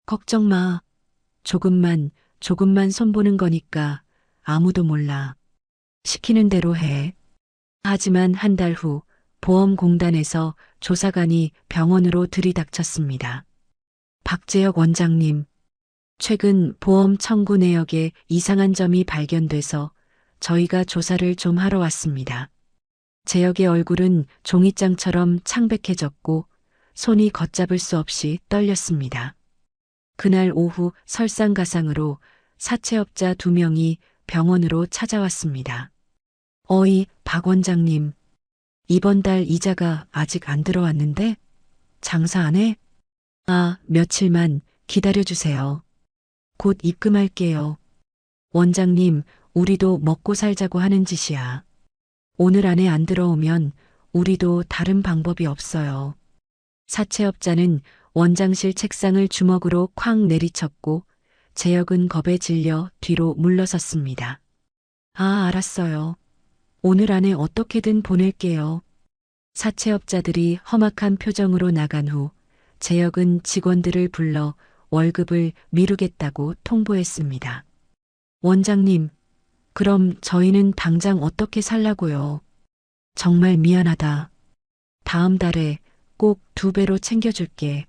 S1: 걱정 마. 조금만 손보는 거니까 아무도 몰라. 시키는 대로 해. 하지만 한 달 후 보험공단에서 조사관이 병원으로 들이닥쳤습니다. 박재혁 원장님, 최근 보험 청구 내역에 이상한 점이 발견돼서 저희가 조사를 좀 하러 왔습니다. 재혁의 얼굴은 종이장처럼 창백해졌고 손이 걷잡을 수 없이 떨렸습니다. 그날 오후 설상가상으로 사채업자 2명이 병원으로 찾아왔습니다. 어이, 박 원장님. 이번 달 이자가 아직 안 들어왔는데? 장사 안 해? 아, 며칠만 기다려주세요. 곧 입금할게요. 원장님, 우리도 먹고 살자고 하는 짓이야. 오늘 안에 안 들어오면 우리도 다른 방법이 없어요. 사채업자는 원장실 책상을 주먹으로 쾅 내리쳤고 재혁은 겁에 질려 뒤로 물러섰습니다. 아, 알았어요. 오늘 안에 어떻게든 보낼게요. 사채업자들이 험악한 표정으로 나간 후 재혁은 직원들을 불러 월급을 미루겠다고 통보했습니다. 원장님, 그럼 저희는 당장 어떻게 살라고요? 정말 미안하다. 다음 달에 꼭 2배로 챙겨줄게.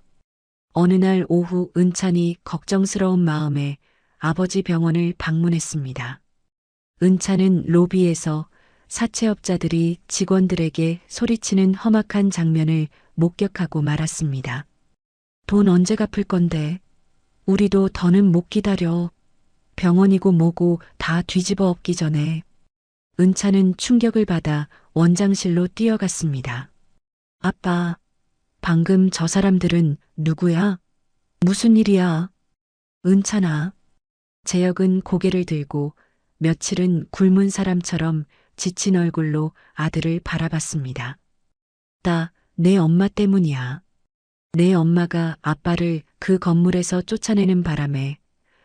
S1: 어느 날 오후 은찬이 걱정스러운 마음에 아버지 병원을 방문했습니다. 은찬은 로비에서 사채업자들이 직원들에게 소리치는 험악한 장면을 목격하고 말았습니다. 돈 언제 갚을 건데? 우리도 더는 못 기다려. 병원이고 뭐고 다 뒤집어 엎기 전에. 은찬은 충격을 받아 원장실로 뛰어갔습니다. 아빠, 방금 저 사람들은 누구야? 무슨 일이야? 은찬아. 재혁은 고개를 들고 며칠은 굶은 사람처럼 지친 얼굴로 아들을 바라봤습니다. 내 엄마 때문이야. 내 엄마가 아빠를 그 건물에서 쫓아내는 바람에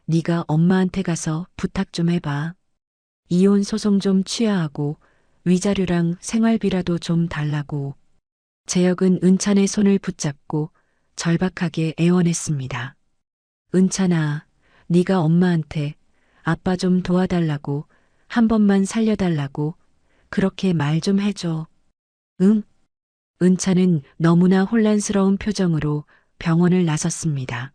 S1: 네가 엄마한테 가서 부탁 좀 해봐. 이혼 소송 좀 취하하고 위자료랑 생활비라도 좀 달라고. 재혁은 은찬의 손을 붙잡고 절박하게 애원했습니다. 은찬아, 네가 엄마한테 아빠 좀 도와달라고, 한 번만 살려달라고 그렇게 말 좀 해줘. 응? 은찬은 너무나 혼란스러운 표정으로 병원을 나섰습니다.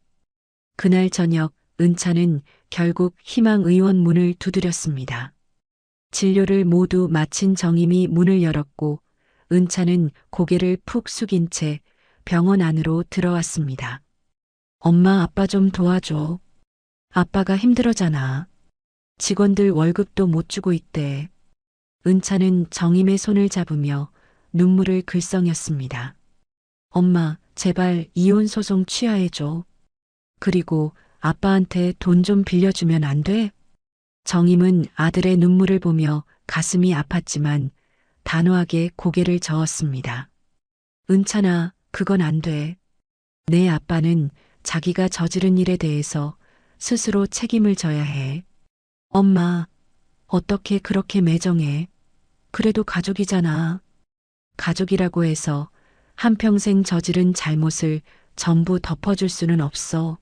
S1: 그날 저녁 은찬은 결국 희망 의원 문을 두드렸습니다. 진료를 모두 마친 정임이 문을 열었고 은찬은 고개를 푹 숙인 채 병원 안으로 들어왔습니다. 엄마, 아빠 좀 도와줘. 아빠가 힘들어잖아. 직원들 월급도 못 주고 있대. 은찬은 정임의 손을 잡으며 눈물을 글썽였습니다. 엄마, 제발 이혼 소송 취하해줘. 그리고 아빠한테 돈 좀 빌려주면 안 돼? 정임은 아들의 눈물을 보며 가슴이 아팠지만 단호하게 고개를 저었습니다. 은찬아, 그건 안 돼. 내 아빠는 자기가 저지른 일에 대해서 스스로 책임을 져야 해. 엄마, 어떻게 그렇게 매정해? 그래도 가족이잖아. 가족이라고 해서 한평생 저지른 잘못을 전부 덮어줄 수는 없어.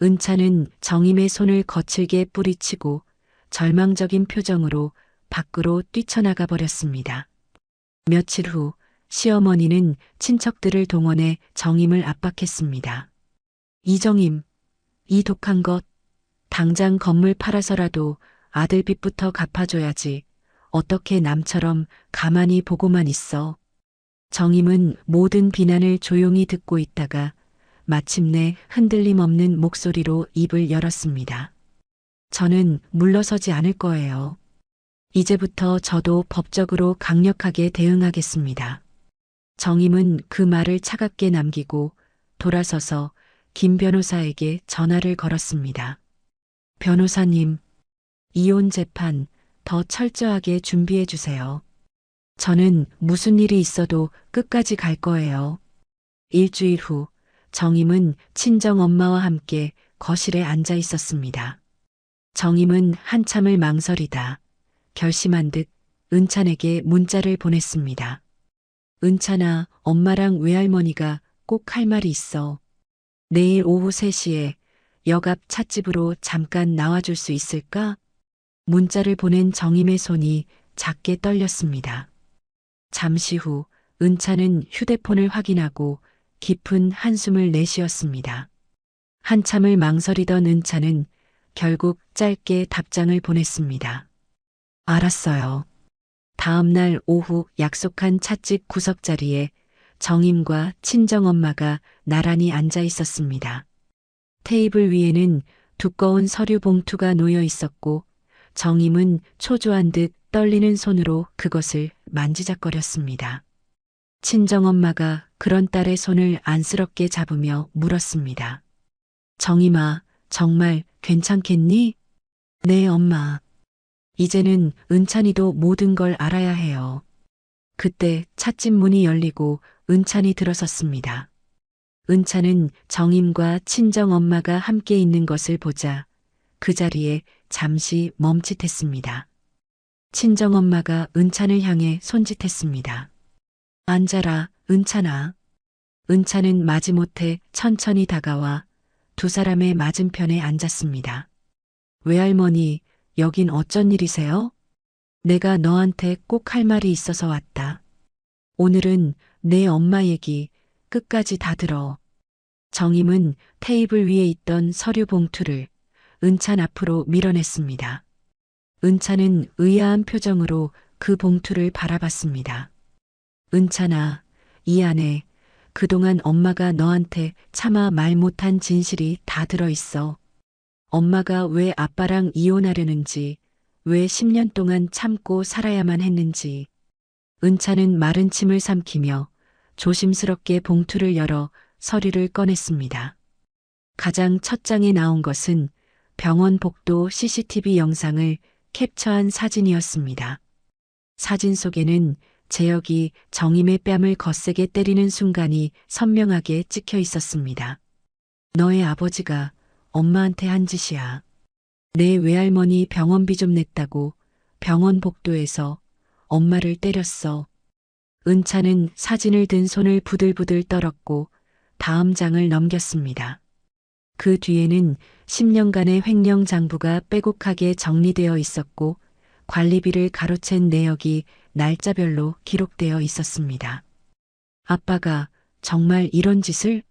S1: 은차는 정임의 손을 거칠게 뿌리치고 절망적인 표정으로 밖으로 뛰쳐나가 버렸습니다. 며칠 후 시어머니는 친척들을 동원해 정임을 압박했습니다. 이정임, 이 독한 것, 당장 건물 팔아서라도 아들 빚부터 갚아줘야지. 어떻게 남처럼 가만히 보고만 있어. 정임은 모든 비난을 조용히 듣고 있다가 마침내 흔들림 없는 목소리로 입을 열었습니다. 저는 물러서지 않을 거예요. 이제부터 저도 법적으로 강력하게 대응하겠습니다. 정임은 그 말을 차갑게 남기고 돌아서서 김 변호사에게 전화를 걸었습니다. 변호사님, 이혼 재판 더 철저하게 준비해 주세요. 저는 무슨 일이 있어도 끝까지 갈 거예요. 일주일 후 정임은 친정 엄마와 함께 거실에 앉아 있었습니다. 정임은 한참을 망설이다 결심한 듯 은찬에게 문자를 보냈습니다. 은찬아, 엄마랑 외할머니가 꼭 할 말이 있어. 내일 오후 3시에 역 앞 찻집으로 잠깐 나와줄 수 있을까? 문자를 보낸 정임의 손이 작게 떨렸습니다. 잠시 후 은찬은 휴대폰을 확인하고 깊은 한숨을 내쉬었습니다. 한참을 망설이던 은찬은 결국 짧게 답장을 보냈습니다. 알았어요. 다음 날 오후 약속한 찻집 구석자리에 정임과 친정엄마가 나란히 앉아 있었습니다. 테이블 위에는 두꺼운 서류 봉투가 놓여 있었고 정임은 초조한 듯 떨리는 손으로 그것을 만지작거렸습니다. 친정엄마가 그런 딸의 손을 안쓰럽게 잡으며 물었습니다. 정임아, 정말 괜찮겠니? 네, 엄마. 이제는 은찬이도 모든 걸 알아야 해요. 그때 찻집 문이 열리고 은찬이 들어섰습니다. 은찬은 정임과 친정엄마가 함께 있는 것을 보자 그 자리에 잠시 멈칫했습니다. 친정엄마가 은찬을 향해 손짓했습니다. 앉아라, 은찬아. 은찬은 마지못해 천천히 다가와 두 사람의 맞은편에 앉았습니다. 외할머니, 여긴 어쩐 일이세요? 내가 너한테 꼭 할 말이 있어서 왔다. 오늘은 내 엄마 얘기 끝까지 다 들어. 정임은 테이블 위에 있던 서류 봉투를 은찬 앞으로 밀어냈습니다. 은찬은 의아한 표정으로 그 봉투를 바라봤습니다. 은찬아, 이 안에 그동안 엄마가 너한테 차마 말 못한 진실이 다 들어있어. 엄마가 왜 아빠랑 이혼하려는지, 왜 10년 동안 참고 살아야만 했는지. 은찬은 마른 침을 삼키며 조심스럽게 봉투를 열어 서류를 꺼냈습니다. 가장 첫 장에 나온 것은 병원 복도 CCTV 영상을 캡처한 사진이었습니다. 사진 속에는 재혁이 정임의 뺨을 거세게 때리는 순간이 선명하게 찍혀 있었습니다. 너의 아버지가 엄마한테 한 짓이야. 내 외할머니 병원비 좀 냈다고 병원 복도에서 엄마를 때렸어. 은찬은 사진을 든 손을 부들부들 떨었고 다음 장을 넘겼습니다. 그 뒤에는 10년간의 횡령 장부가 빼곡하게 정리되어 있었고 관리비를 가로챈 내역이 날짜별로 기록되어 있었습니다. 아빠가 정말 이런 짓을?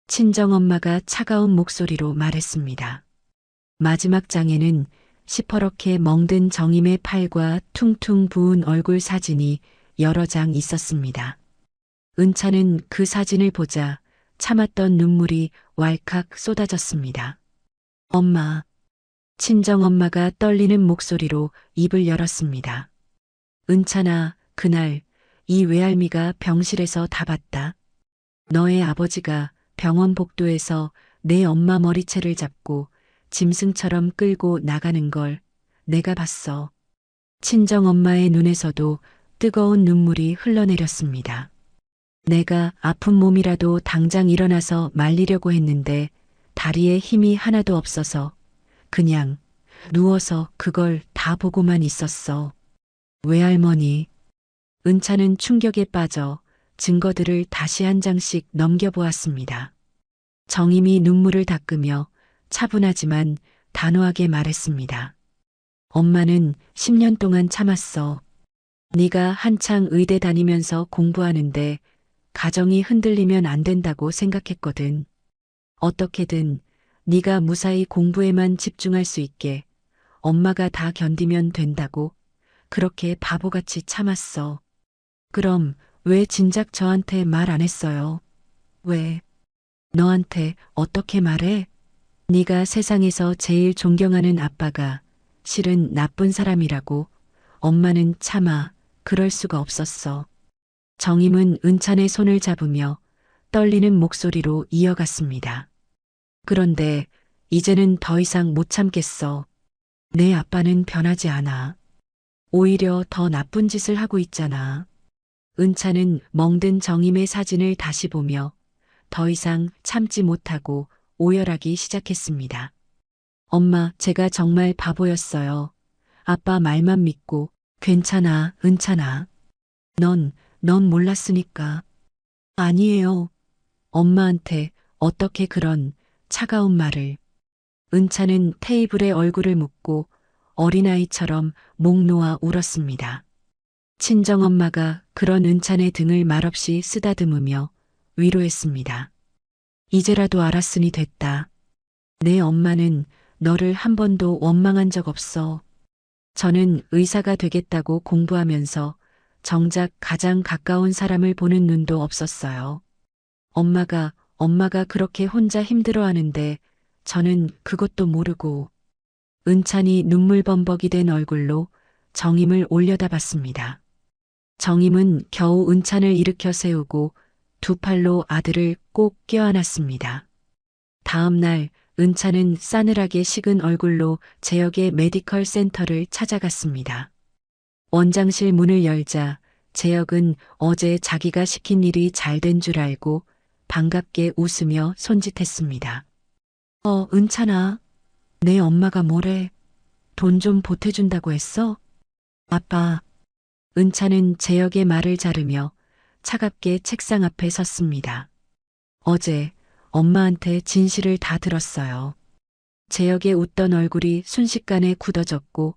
S1: 친정엄마가 차가운 목소리로 말했습니다. 마지막 장에는 시퍼렇게 멍든 정임의 팔과 퉁퉁 부은 얼굴 사진이 여러 장 있었습니다. 은찬은 그 사진을 보자 참았던 눈물이 왈칵 쏟아졌습니다. 엄마. 친정엄마가 떨리는 목소리로 입을 열었습니다. 은찬아, 그날 이 외할미가 병실에서 다 봤다. 너의 아버지가 병원 복도에서 내 엄마 머리채를 잡고 짐승처럼 끌고 나가는 걸 내가 봤어. 친정엄마의 눈에서도 뜨거운 눈물이 흘러내렸습니다. 내가 아픈 몸이라도 당장 일어나서 말리려고 했는데 다리에 힘이 하나도 없어서 그냥 누워서 그걸 다 보고만 있었어. 외할머니. 은차는 충격에 빠져 증거들을 다시 한 장씩 넘겨보았습니다. 정임이 눈물을 닦으며 차분하지만 단호하게 말했습니다. 엄마는 10년 동안 참았어. 네가 한창 의대 다니면서 공부하는데 가정이 흔들리면 안 된다고 생각했거든. 어떻게든 네가 무사히 공부에만 집중할 수 있게 엄마가 다 견디면 된다고 그렇게 바보같이 참았어. 그럼 왜 진작 저한테 말 안 했어요? 왜? 너한테 어떻게 말해? 네가 세상에서 제일 존경하는 아빠가 실은 나쁜 사람이라고. 엄마는 차마 그럴 수가 없었어. 정임은 은찬의 손을 잡으며 떨리는 목소리로 이어갔습니다. 그런데 이제는 더 이상 못 참겠어. 내 아빠는 변하지 않아. 오히려 더 나쁜 짓을 하고 있잖아. 은찬은 멍든 정임의 사진을 다시 보며 더 이상 참지 못하고 오열하기 시작했습니다. 엄마, 제가 정말 바보였어요. 아빠 말만 믿고. 괜찮아, 은찬아. 넌 몰랐으니까. 아니에요. 엄마한테 어떻게 그런 차가운 말을. 은찬은 테이블에 얼굴을 묻고 어린아이처럼 목 놓아 울었습니다. 친정엄마가 그런 은찬의 등을 말없이 쓰다듬으며 위로했습니다. 이제라도 알았으니 됐다. 내 엄마는 너를 한 번도 원망한 적 없어. 저는 의사가 되겠다고 공부하면서 정작 가장 가까운 사람을 보는 눈도 없었어요. 엄마가 그렇게 혼자 힘들어하는데 저는 그것도 모르고. 은찬이 눈물범벅이 된 얼굴로 정임을 올려다봤습니다. 정임은 겨우 은찬을 일으켜 세우고 두 팔로 아들을 꼭 껴안았습니다. 다음 날 은찬은 싸늘하게 식은 얼굴로 재혁의 메디컬 센터를 찾아갔습니다. 원장실 문을 열자 재혁은 어제 자기가 시킨 일이 잘 된 줄 알고 반갑게 웃으며 손짓했습니다. 은찬아. 내 엄마가 뭐래? 돈 좀 보태준다고 했어? 아빠. 은찬은 재혁의 말을 자르며 차갑게 책상 앞에 섰습니다. 어제 엄마한테 진실을 다 들었어요. 재혁의 웃던 얼굴이 순식간에 굳어졌고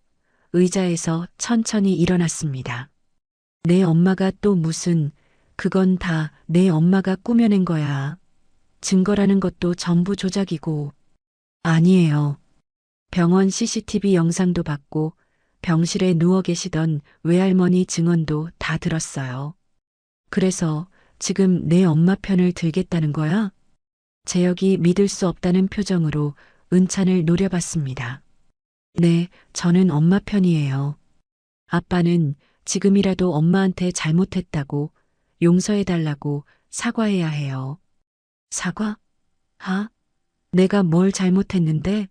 S1: 의자에서 천천히 일어났습니다. 내 엄마가 또 무슨, 그건 다 내 엄마가 꾸며낸 거야. 증거라는 것도 전부 조작이고. 아니에요. 병원 CCTV 영상도 봤고 병실에 누워 계시던 외할머니 증언도 다 들었어요. 그래서 지금 내 엄마 편을 들겠다는 거야? 재혁이 믿을 수 없다는 표정으로 은찬을 노려봤습니다. 네, 저는 엄마 편이에요. 아빠는 지금이라도 엄마한테 잘못했다고 용서해달라고 사과해야 해요. 사과? 내가 뭘 잘못했는데?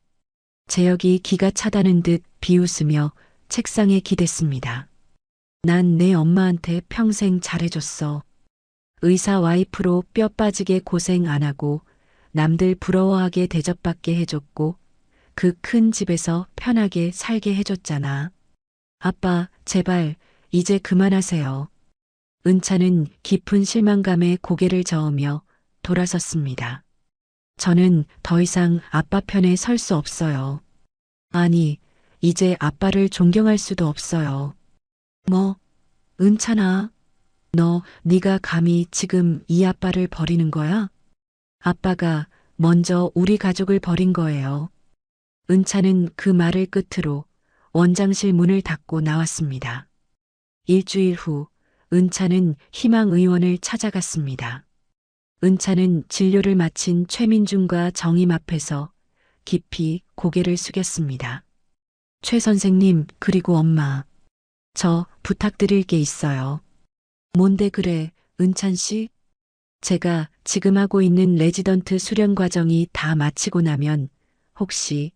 S1: 재혁이 기가 차다는 듯 비웃으며 책상에 기댔습니다. 난 내 엄마한테 평생 잘해줬어. 의사 와이프로 뼈 빠지게 고생 안 하고 남들 부러워하게 대접받게 해줬고 그 큰 집에서 편하게 살게 해줬잖아. 아빠, 제발 이제 그만하세요. 은찬은 깊은 실망감에 고개를 저으며 돌아섰습니다. 저는 더 이상 아빠 편에 설 수 없어요. 아니, 이제 아빠를 존경할 수도 없어요. 뭐, 은찬아, 네가 감히 지금 이 아빠를 버리는 거야? 아빠가 먼저 우리 가족을 버린 거예요. 은찬은 그 말을 끝으로 원장실 문을 닫고 나왔습니다. 일주일 후 은찬은 희망의원을 찾아갔습니다. 은찬은 진료를 마친 최민준과 정임 앞에서 깊이 고개를 숙였습니다. 최 선생님, 그리고 엄마. 저 부탁드릴 게 있어요. 뭔데 그래, 은찬 씨? 제가 지금 하고 있는 레지던트 수련 과정이 다 마치고 나면 혹시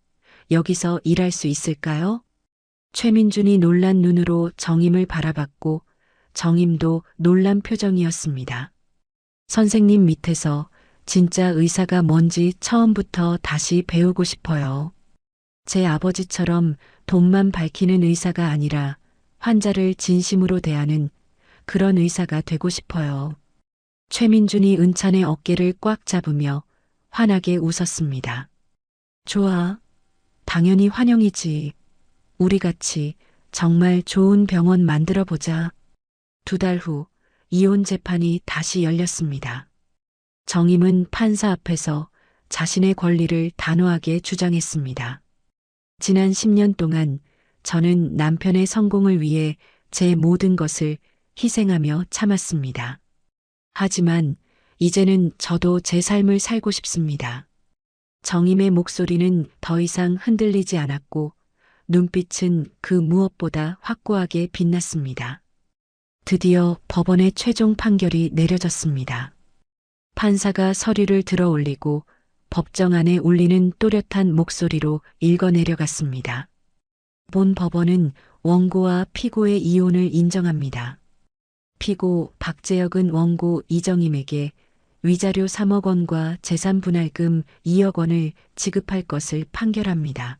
S1: 여기서 일할 수 있을까요? 최민준이 놀란 눈으로 정임을 바라봤고 정임도 놀란 표정이었습니다. 선생님 밑에서 진짜 의사가 뭔지 처음부터 다시 배우고 싶어요. 제 아버지처럼 돈만 밝히는 의사가 아니라 환자를 진심으로 대하는 그런 의사가 되고 싶어요. 최민준이 은찬의 어깨를 꽉 잡으며 환하게 웃었습니다. 좋아. 당연히 환영이지. 우리 같이 정말 좋은 병원 만들어 보자. 2달 후 이혼 재판이 다시 열렸습니다. 정임은 판사 앞에서 자신의 권리를 단호하게 주장했습니다. 지난 10년 동안 저는 남편의 성공을 위해 제 모든 것을 희생하며 참았습니다. 하지만 이제는 저도 제 삶을 살고 싶습니다. 정임의 목소리는 더 이상 흔들리지 않았고 눈빛은 그 무엇보다 확고하게 빛났습니다. 드디어 법원의 최종 판결이 내려졌습니다. 판사가 서류를 들어 올리고 법정 안에 울리는 또렷한 목소리로 읽어 내려갔습니다. 본 법원은 원고와 피고의 이혼을 인정합니다. 피고 박재혁은 원고 이정임에게 위자료 3억 원과 재산 분할금 2억 원을 지급할 것을 판결합니다.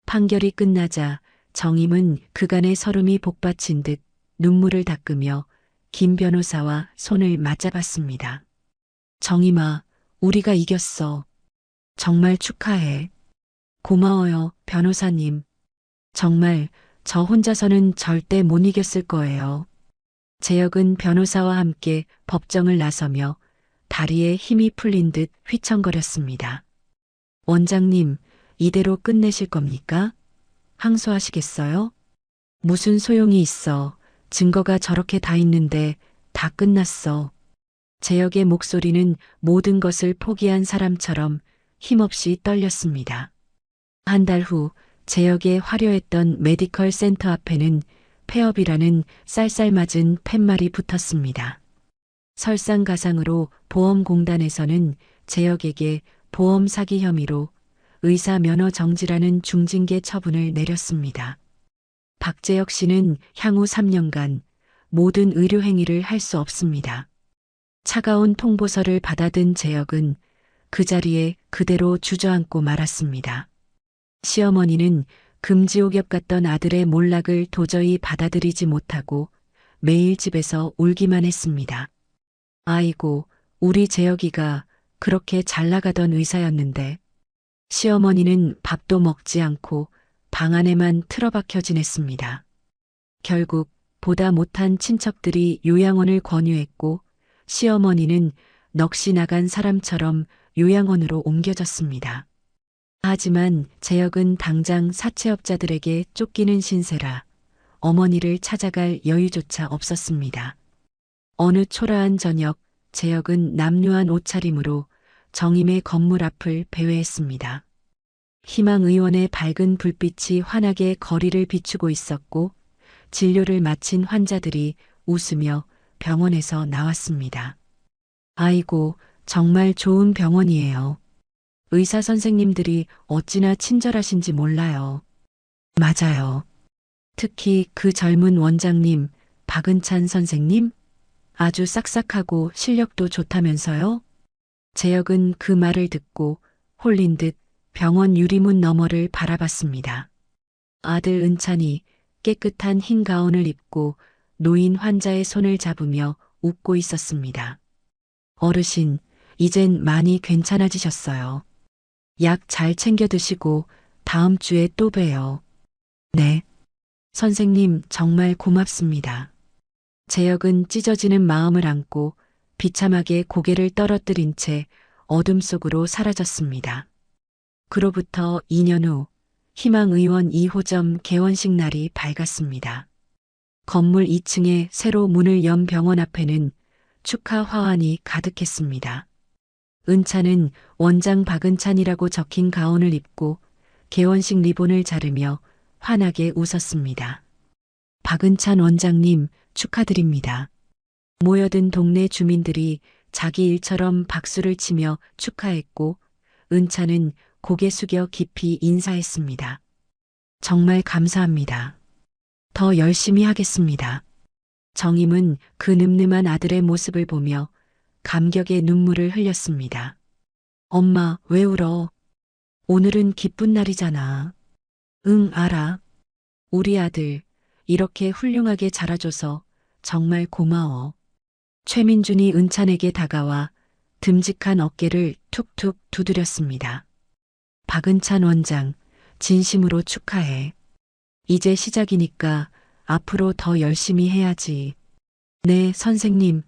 S1: 판결이 끝나자 정임은 그간의 서름이 복받친 듯 눈물을 닦으며 김 변호사와 손을 맞잡았습니다. 정임아, 우리가 이겼어. 정말 축하해. 고마워요, 변호사님. 정말 저 혼자서는 절대 못 이겼을 거예요. 재혁은 변호사와 함께 법정을 나서며 다리에 힘이 풀린 듯 휘청거렸습니다. 원장님, 이대로 끝내실 겁니까? 항소하시겠어요? 무슨 소용이 있어. 증거가 저렇게 다 있는데 다 끝났어. 재혁의 목소리는 모든 것을 포기한 사람처럼 힘없이 떨렸습니다. 한 달 후 재혁의 화려했던 메디컬 센터 앞에는 폐업이라는 쌀쌀맞은 팻말이 붙었습니다. 설상가상으로 보험공단에서는 재혁에게 보험 사기 혐의로 의사 면허 정지라는 중징계 처분을 내렸습니다. 박재혁 씨는 향후 3년간 모든 의료 행위를 할 수 없습니다. 차가운 통보서를 받아든 재혁은 그 자리에 그대로 주저앉고 말았습니다. 시어머니는 금지옥엽 같던 아들의 몰락을 도저히 받아들이지 못하고 매일 집에서 울기만 했습니다. 아이고, 우리 재혁이가 그렇게 잘 나가던 의사였는데. 시어머니는 밥도 먹지 않고 방 안에만 틀어박혀 지냈습니다. 결국 보다 못한 친척들이 요양원을 권유했고 시어머니는 넋이 나간 사람처럼 요양원으로 옮겨졌습니다. 하지만 재혁은 당장 사채업자들에게 쫓기는 신세라 어머니를 찾아갈 여유조차 없었습니다. 어느 초라한 저녁 재혁은 남루한 옷차림으로 정임의 건물 앞을 배회했습니다. 희망의원의 밝은 불빛이 환하게 거리를 비추고 있었고 진료를 마친 환자들이 웃으며 병원에서 나왔습니다. 아이고, 정말 좋은 병원이에요. 의사 선생님들이 어찌나 친절하신지 몰라요. 맞아요. 특히 그 젊은 원장님, 박은찬 선생님? 아주 싹싹하고 실력도 좋다면서요? 재혁은 그 말을 듣고 홀린 듯 병원 유리문 너머를 바라봤습니다. 아들 은찬이 깨끗한 흰 가운을 입고 노인 환자의 손을 잡으며 웃고 있었습니다. 어르신, 이젠 많이 괜찮아지셨어요. 약 잘 챙겨 드시고 다음 주에 또 봬요. 네. 선생님 정말 고맙습니다. 재혁은 찢어지는 마음을 안고 비참하게 고개를 떨어뜨린 채 어둠 속으로 사라졌습니다. 그로부터 2년 후 희망의원 2호점 개원식 날이 밝았습니다. 건물 2층에 새로 문을 연 병원 앞에는 축하 화환이 가득했습니다. 은찬은 원장 박은찬이라고 적힌 가운을 입고 개원식 리본을 자르며 환하게 웃었습니다. 박은찬 원장님 축하드립니다. 모여든 동네 주민들이 자기 일처럼 박수를 치며 축하했고 은찬은 고개 숙여 깊이 인사했습니다. 정말 감사합니다. 더 열심히 하겠습니다. 정임은 그 늠름한 아들의 모습을 보며 감격의 눈물을 흘렸습니다. 엄마, 왜 울어? 오늘은 기쁜 날이잖아. 응, 알아. 우리 아들, 이렇게 훌륭하게 자라줘서 정말 고마워. 최민준이 은찬에게 다가와 듬직한 어깨를 툭툭 두드렸습니다. 박은찬 원장, 진심으로 축하해. 이제 시작이니까 앞으로 더 열심히 해야지. 네, 선생님.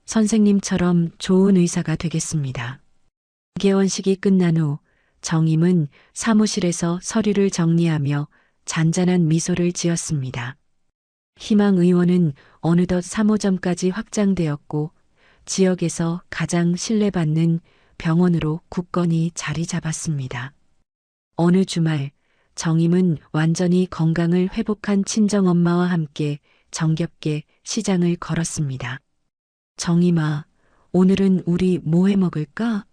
S1: 선생님처럼 좋은 의사가 되겠습니다. 개원식이 끝난 후 정임은 사무실에서 서류를 정리하며 잔잔한 미소를 지었습니다. 희망 의원은 어느덧 3호점까지 확장되었고 지역에서 가장 신뢰받는 병원으로 굳건히 자리 잡았습니다. 어느 주말 정임은 완전히 건강을 회복한 친정엄마와 함께 정겹게 시장을 걸었습니다. 정임아, 오늘은 우리 뭐 해 먹을까?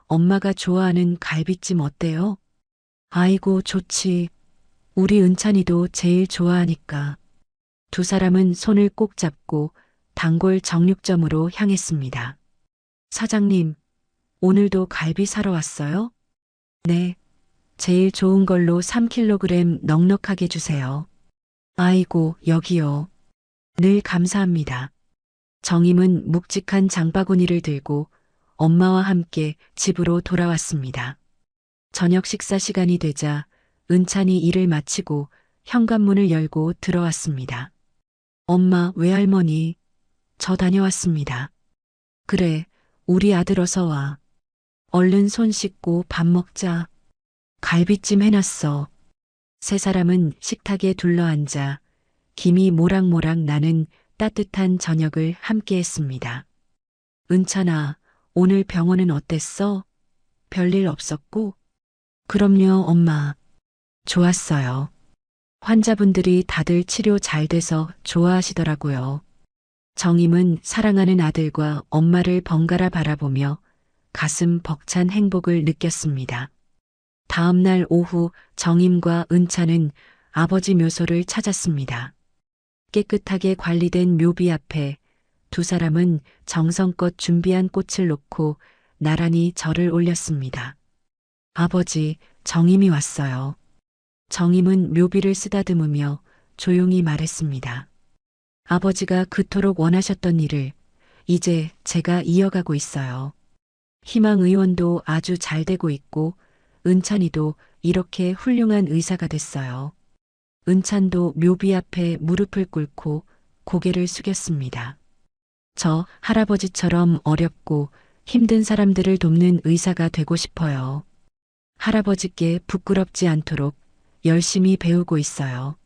S1: 엄마가 좋아하는 갈비찜 어때요? 아이고, 좋지. 우리 은찬이도 제일 좋아하니까. 두 사람은 손을 꼭 잡고 단골 정육점으로 향했습니다. 사장님, 오늘도 갈비 사러 왔어요? 네. 제일 좋은 걸로 3kg 넉넉하게 주세요. 아이고, 여기요. 늘 감사합니다. 정임은 묵직한 장바구니를 들고 엄마와 함께 집으로 돌아왔습니다. 저녁 식사 시간이 되자 은찬이 일을 마치고 현관문을 열고 들어왔습니다. 엄마, 외할머니, 저 다녀왔습니다. 그래, 우리 아들 어서 와. 얼른 손 씻고 밥 먹자. 갈비찜 해놨어. 세 사람은 식탁에 둘러앉아 김이 모락모락 나는 따뜻한 저녁을 함께 했습니다. 은찬아, 오늘 병원은 어땠어? 별일 없었고? 그럼요, 엄마. 좋았어요. 환자분들이 다들 치료 잘 돼서 좋아하시더라고요. 정임은 사랑하는 아들과 엄마를 번갈아 바라보며 가슴 벅찬 행복을 느꼈습니다. 다음 날 오후 정임과 은찬은 아버지 묘소를 찾았습니다. 깨끗하게 관리된 묘비 앞에 두 사람은 정성껏 준비한 꽃을 놓고 나란히 절을 올렸습니다. 아버지, 정임이 왔어요. 정임은 묘비를 쓰다듬으며 조용히 말했습니다. 아버지가 그토록 원하셨던 일을 이제 제가 이어가고 있어요. 희망 의원도 아주 잘 되고 있고 은찬이도 이렇게 훌륭한 의사가 됐어요. 은찬도 묘비 앞에 무릎을 꿇고 고개를 숙였습니다. 저 할아버지처럼 어렵고 힘든 사람들을 돕는 의사가 되고 싶어요. 할아버지께 부끄럽지 않도록 열심히 배우고 있어요.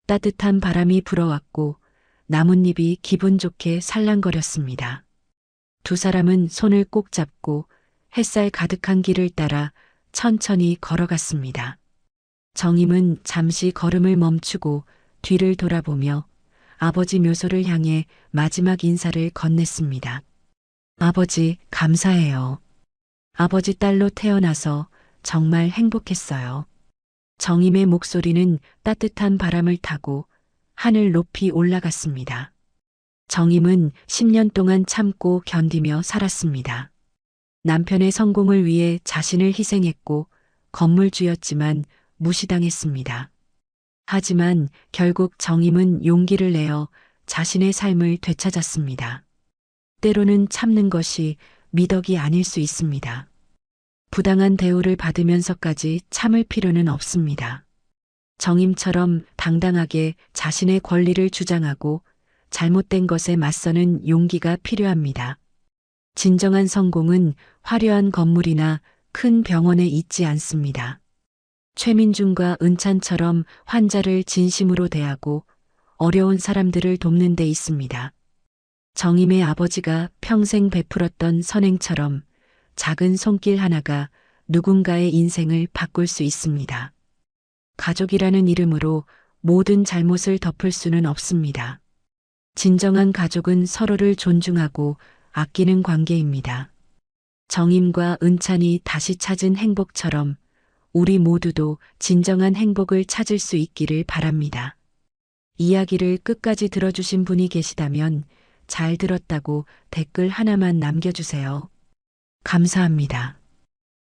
S1: 따뜻한 바람이 불어왔고 나뭇잎이 기분 좋게 살랑거렸습니다. 두 사람은 손을 꼭 잡고 햇살 가득한 길을 따라 천천히 걸어갔습니다. 정임은 잠시 걸음을 멈추고 뒤를 돌아보며 아버지 묘소를 향해 마지막 인사를 건넸습니다. 아버지, 감사해요. 아버지 딸로 태어나서 정말 행복했어요. 정임의 목소리는 따뜻한 바람을 타고 하늘 높이 올라갔습니다. 정임은 10년 동안 참고 견디며 살았습니다. 남편의 성공을 위해 자신을 희생했고 건물주였지만 무시당했습니다. 하지만 결국 정임은 용기를 내어 자신의 삶을 되찾았습니다. 때로는 참는 것이 미덕이 아닐 수 있습니다. 부당한 대우를 받으면서까지 참을 필요는 없습니다. 정임처럼 당당하게 자신의 권리를 주장하고 잘못된 것에 맞서는 용기가 필요합니다. 진정한 성공은 화려한 건물이나 큰 병원에 있지 않습니다. 최민준과 은찬처럼 환자를 진심으로 대하고 어려운 사람들을 돕는 데 있습니다. 정임의 아버지가 평생 베풀었던 선행처럼 작은 손길 하나가 누군가의 인생을 바꿀 수 있습니다. 가족이라는 이름으로 모든 잘못을 덮을 수는 없습니다. 진정한 가족은 서로를 존중하고 아끼는 관계입니다. 정임과 은찬이 다시 찾은 행복처럼 우리 모두도 진정한 행복을 찾을 수 있기를 바랍니다. 이야기를 끝까지 들어주신 분이 계시다면 잘 들었다고 댓글 하나만 남겨주세요. 감사합니다.